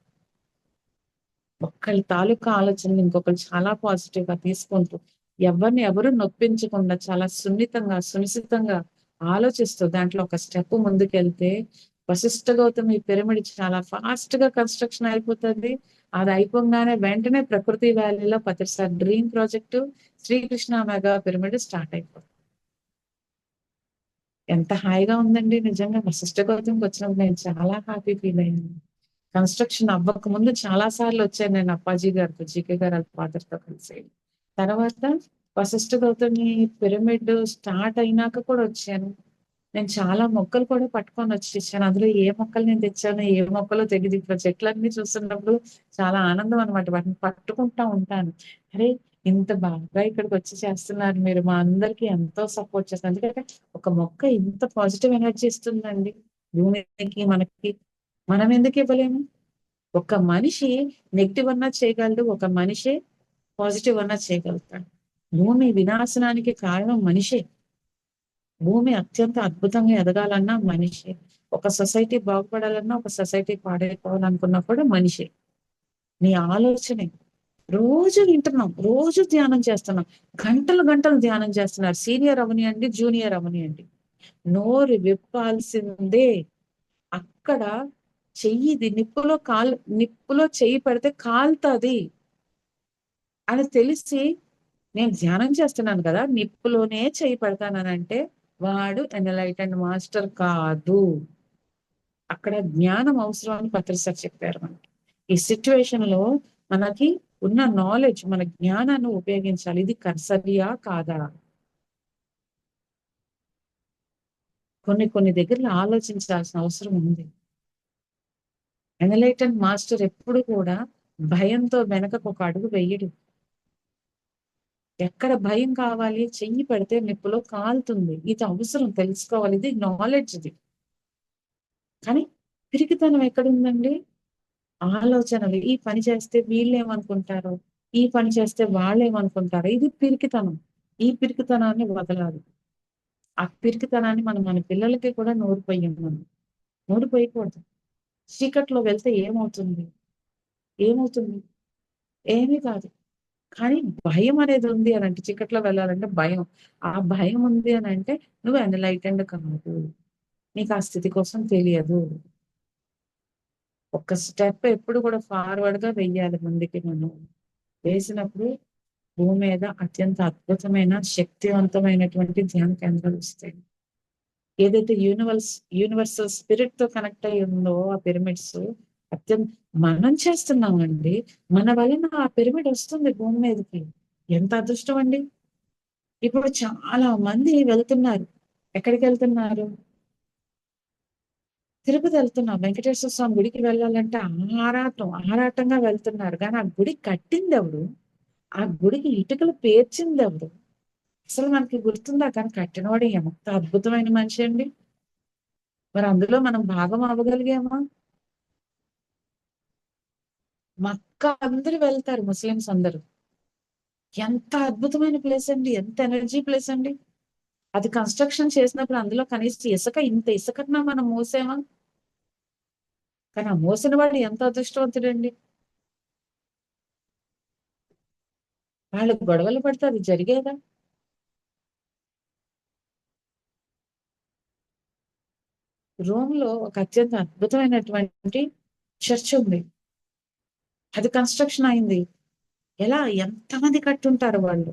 Speaker 1: ఒక్కళ్ళ తాలూకా ఆలోచనలు ఇంకొకరు చాలా పాజిటివ్ గా తీసుకుంటూ, ఎవరిని ఎవరు నొప్పించకుండా చాలా సున్నితంగా సునిశ్చితంగా ఆలోచిస్తూ దాంట్లో ఒక స్టెప్ ముందుకెళ్తే వశిష్ఠ గౌతమి పిరమిడ్ చాలా ఫాస్ట్ గా కన్స్ట్రక్షన్ అయిపోతుంది. అది అయిపోగానే వెంటనే ప్రకృతి వ్యాలీలో పత్రిసార్ dream project Srikrishna mega pyramid start అయిపోతుంది. ఎంత హాయిగా ఉందండి నిజంగా. వశిష్ఠ గౌతమికి వచ్చినప్పుడు నేను చాలా హ్యాపీ ఫీల్ అయ్యాను. కన్స్ట్రక్షన్ అవ్వక ముందు చాలా సార్లు వచ్చాను నేను అప్పాజీ గారితో, జీకే గారు వాళ్ళ ఫాదర్ తో కలిసి. తర్వాత వశిష్ఠ గౌతమి పిరమిడ్ స్టార్ట్ అయినాక కూడా వచ్చాను. నేను చాలా మొక్కలు కూడా పట్టుకొని వచ్చి ఇచ్చాను. అందులో ఏ మొక్కలు నేను తెచ్చాను, ఏ మొక్కలో తెలియదు. ఇప్పుడు చెట్లన్నీ చూస్తున్నప్పుడు చాలా ఆనందం అనమాట, వాటిని పట్టుకుంటా ఉంటాను. అరే ఇంత బాగా ఇక్కడికి వచ్చి చేస్తున్నారు మీరు, మా అందరికి ఎంతో సపోర్ట్ చేస్తారు. ఎందుకంటే ఒక మొక్క ఇంత పాజిటివ్ ఎనర్జీ ఇస్తుందండి భూమికి, మనకి. మనం ఎందుకు ఇవ్వలేము? ఒక మనిషి నెగిటివ్ అన్నా చేయగలడు, ఒక మనిషి పాజిటివ్ అన్నా చేయగలుగుతాడు. భూమి వినాశనానికి కారణం మనిషే. భూమి అత్యంత అద్భుతంగా ఎదగాలన్నా మనిషే. ఒక సొసైటీ బాగుపడాలన్నా, ఒక సొసైటీ పాడైపోవాలనుకున్నా కూడా మనిషే. నీ ఆలోచనే. రోజు వింటున్నాం, రోజు ధ్యానం చేస్తున్నాం, గంటలు గంటలు ధ్యానం చేస్తున్నారు, సీనియర్ అవనియండి జూనియర్ అవనియండి, నోరు విప్పాల్సిందే. అక్కడ ఇది నిప్పులో చెయ్యి పెడితే కాలుతుంది అని తెలిసి నేను ధ్యానం చేస్తున్నాను కదా, నిప్పులోనే చెయ్యి పెడతానంటే వాడు ఎన్లైటెండ్ మాస్టర్ కాదు. అక్కడ జ్ఞానం అవసరం అని పత్రి సార్ చెప్పారు మనకి. ఈ సిచ్యువేషన్ లో మనకి ఉన్న నాలెడ్జ్, మన జ్ఞానాన్ని ఉపయోగించాలి. ఇది కర్సరియా కాదా? కొన్ని దగ్గరలో ఆలోచించాల్సిన అవసరం ఉంది. ఎన్లైటెండ్ మాస్టర్ ఎప్పుడు కూడా భయంతో వెనకకు ఒక అడుగు వెయ్యడు. ఎక్కడ భయం కావాలి, చెయ్యి పెడితే నిప్పులో కాలుతుంది. ఇది అవసరం, తెలుసుకోవాలి. ఇది నాలెడ్జ్. ఇది కానీ పిరికితనం ఎక్కడుందండి? ఆలోచనలు, ఈ పని చేస్తే వీళ్ళేమనుకుంటారు, ఈ పని చేస్తే వాళ్ళేమనుకుంటారు. ఇది పిరికితనం. ఈ పిరికితనాన్ని వదలాలి. ఆ పిరికితనాన్ని మనం మన పిల్లలకి కూడా నోరు పోయకూడదు. చీకట్లో వెళ్తే ఏమవుతుంది? ఏమీ కాదు. కానీ భయం అనేది ఉంది అని అంటే, చీకట్లో వెళ్ళాలంటే భయం. ఆ భయం ఉంది అని అంటే నువ్వు ఎన్లైటెండ్ కాదు, నీకు ఆ స్థితి కోసం తెలియదు. ఒక స్టెప్ ఎప్పుడు కూడా ఫార్వర్డ్ గా వెయ్యాలి ముందుకి. మనం వేసినప్పుడు భూమి మీద అత్యంత అద్భుతమైన శక్తివంతమైనటువంటి ధ్యాన కేంద్రాలు వస్తాయి. ఏదైతే యూనివర్సల్ స్పిరిట్ తో కనెక్ట్ అయి ఉందో ఆ పిరమిడ్స్ అత్యంత మనం చేస్తున్నామండి. మన వలన ఆ పిరమిడ్ వస్తుంది భూమి మీదకి. ఎంత అదృష్టం అండి. ఇప్పుడు చాలా మంది వెళ్తున్నారు. ఎక్కడికి వెళ్తున్నారు? తిరుపతి వెళ్తున్నారు. వెంకటేశ్వర స్వామి గుడికి వెళ్ళాలంటే ఆరాటంగా వెళ్తున్నారు. కానీ ఆ గుడి కట్టింది ఎవడు? ఆ గుడికి ఇటుకలు పేర్చింది ఎవడు? అసలు మనకి గుర్తుందా? కానీ కట్టినవాడు ఎంత అద్భుతమైన మనిషి అండి. మరి అందులో మనం భాగం అవ్వగలిగామా? మక్కా అందరూ వెళ్తారు, ముస్లిమ్స్ అందరూ. ఎంత అద్భుతమైన ప్లేస్ అండి, ఎంత ఎనర్జీ ప్లేస్ అండి. అది కన్స్ట్రక్షన్ చేసినప్పుడు అందులో కనీసం ఇంత ఇసుకన్నా మనం మోసామా? కానీ ఆ మోసిన వాడు ఎంత అదృష్టవంతుడండి. వాళ్ళు గొడవలు పడితే అది జరిగేదా? రోమ్ లో ఒక అత్యంత అద్భుతమైనటువంటి చర్చ్ ఉంది. అది కన్స్ట్రక్షన్ అయింది. ఎలా, ఎంతమంది కట్టుంటారు వాళ్ళు?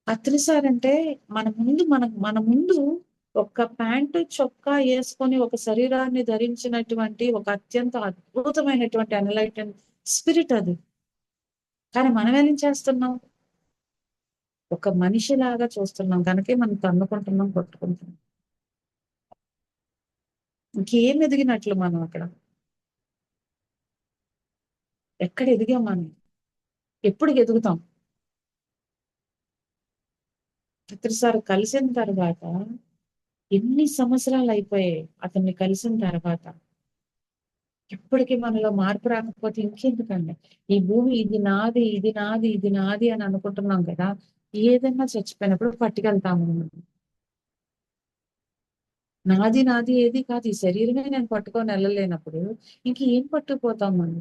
Speaker 1: అత్రిసారంటే మన ముందు ఒక ప్యాంటు చొక్కా వేసుకొని ఒక శరీరాన్ని ధరించినటువంటి ఒక అత్యంత అద్భుతమైనటువంటి ఎన్లైటెన్ స్పిరిట్ అది. కానీ మనం ఏం చేస్తున్నాం? ఒక మనిషిలాగా చూస్తున్నాం కనుక మనం తన్నుకుంటున్నాం, కొట్టుకుంటున్నాం. ఇంకేం ఎదిగినట్లు మనం అక్కడ? ఎక్కడ ఎదిగాం మనం? ఎప్పుడు ఎదుగుతాం? అత్రిసారు కలిసిన తర్వాత ఎన్ని సంవత్సరాలు అయిపోయాయి అతన్ని కలిసిన తర్వాత. ఇప్పటికీ మనలో మార్పు రాకపోతే ఇంకెందుకండి? ఈ భూమి ఇది నాది, ఇది నాది, ఇది నాది అని అనుకుంటున్నాం కదా. ఏదైనా చచ్చిపోయినప్పుడు పట్టుకెళ్తాము. నాది నాది ఏది కాదు. ఈ శరీరమే నేను పట్టుకొని వెళ్ళలేనప్పుడు ఇంకేం పట్టుకుపోతాం మనం?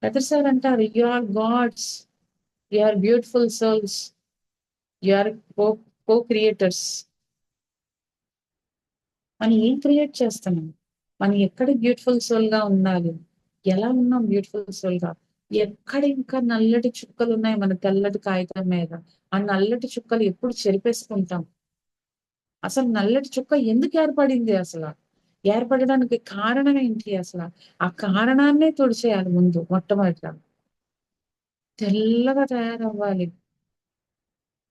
Speaker 1: పెద్దర్ సార్ అంటారు, you are gods, you are beautiful souls, you are co creators. మనం ఏం క్రియేట్ చేస్తున్నాం? మనం ఎక్కడ బ్యూటిఫుల్ సోల్ గా ఉండాలి? ఎలా ఉన్నాం బ్యూటిఫుల్ సోల్ గా? ఎక్కడ ఇంకా నల్లటి చుక్కలు ఉన్నాయి మన తెల్లటి కాగితం మీద? ఆ నల్లటి చుక్కలు ఎప్పుడు చెరిపేసుకుంటాం? అసలు నల్లటి చుక్క ఎందుకు ఏర్పడింది? అసలు ఏర్పడడానికి కారణం ఏంటి? అసలు ఆ కారణాన్నే తుడిచేయాలి ముందు. మొట్టమొదట తెల్లగా తయారవ్వాలి.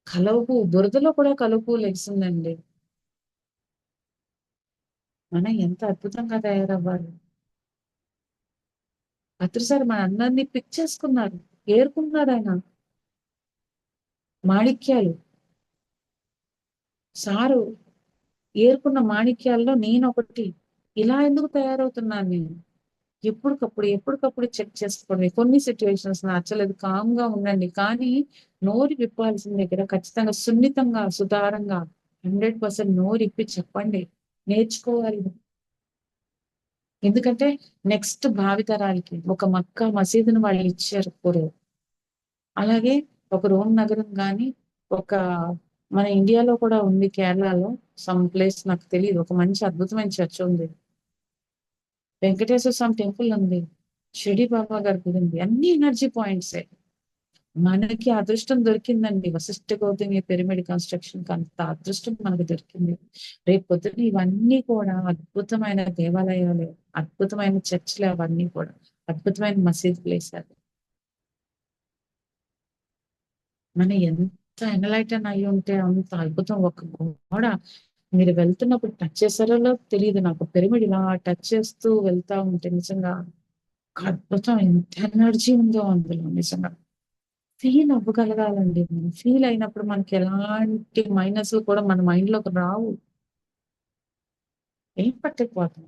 Speaker 1: కలుపు బురదలో కూడా కలుపు లెగిసిందండి. మనం ఎంత అద్భుతంగా తయారవ్వాలి. అతడిసారి మన అందరినీ పిక్ చేసుకున్నారు, ఏరుకున్నారు ఆయన. మాణిక్యాలు సారు ఏరుకున్న మాణిక్యాల్లో నేను ఒకటి. ఇలా ఎందుకు తయారవుతున్నాను నేను? ఎప్పటికప్పుడు చెక్ చేసుకోండి. కొన్ని సిచ్యువేషన్స్ నచ్చలేదు, కామ్ గా ఉండండి. కానీ నోరు విప్పాల్సిన దగ్గర ఖచ్చితంగా సున్నితంగా, సుతారంగా 100% నోరు ఇప్పి చెప్పండి. నేర్చుకోవాలి. ఎందుకంటే నెక్స్ట్ భావితరాలకి ఒక మక్కా మసీదును వాళ్ళు ఇచ్చారు పూర్వం. అలాగే ఒక రోమ్ నగరం గాని, ఒక మన ఇండియాలో కూడా ఉంది, కేరళలో సమ్ ప్లేస్ నాకు తెలియదు. ఒక మంచి అద్భుతమైన చర్చ్ ఉంది, వెంకటేశ్వర స్వామి టెంపుల్ ఉంది, షిరిడి బాబా గారి గుడి ఉంది. అన్ని ఎనర్జీ పాయింట్సే. మనకి అదృష్టం దొరికిందండి, వశిష్ఠ గౌతమి పిరమిడ్ కన్స్ట్రక్షన్ కి అంత అదృష్టం మనకు దొరికింది. రేపు పొద్దున ఇవన్నీ కూడా అద్భుతమైన దేవాలయాలు, అద్భుతమైన చర్చిలు, అవన్నీ కూడా అద్భుతమైన మసీద్ ప్లేస్ అది. మనం ఎంత ఎనలైటన్ అయి ఉంటే అంత అద్భుతం. ఒక గోడ మీరు వెళ్తున్నప్పుడు టచ్ చేశారో తెలియదు నాకు, పిరమిడ్ ఇలా టచ్ చేస్తూ వెళ్తా ఉంటే నిజంగా ఒక అద్భుతం. ఎంత ఎనర్జీ ఉందో అందులో నిజంగా ఫీల్ అవ్వగలగాలండి. మనం ఫీల్ అయినప్పుడు మనకి ఎలాంటి మైనస్ కూడా మన మైండ్ లోకి రావు, ఏం పట్టకపోతాం.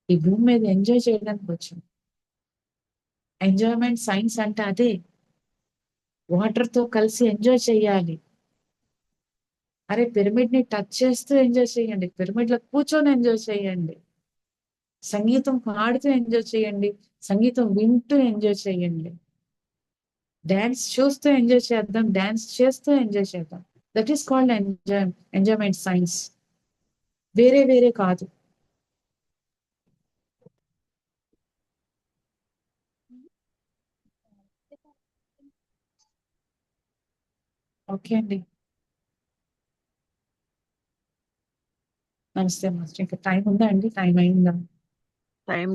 Speaker 1: ఈ భూమి మీద ఎంజాయ్ చేయడానికి వచ్చాం. ఎంజాయ్మెంట్ సైన్స్ అంటే అదే, వాటర్ తో కలిసి ఎంజాయ్ చేయాలి. అరే పిరమిడ్ ని టచ్ చేస్తూ ఎంజాయ్ చేయండి, పిరమిడ్ లో కూర్చొని ఎంజాయ్ చేయండి, సంగీతం పాడుతూ ఎంజాయ్ చేయండి, సంగీతం వింటూ ఎంజాయ్ చేయండి, డాన్స్ చూస్తూ ఎంజాయ్ చేద్దాం, డాన్స్ చేస్తూ ఎంజాయ్ చేద్దాం. That is called enjoyment science, వేరే వేరే కాదు. ఓకే అండి, నమస్తే మాస్టర్. ఇంకా టైం ఉందా అండి? టైం అయిందా?
Speaker 3: టైం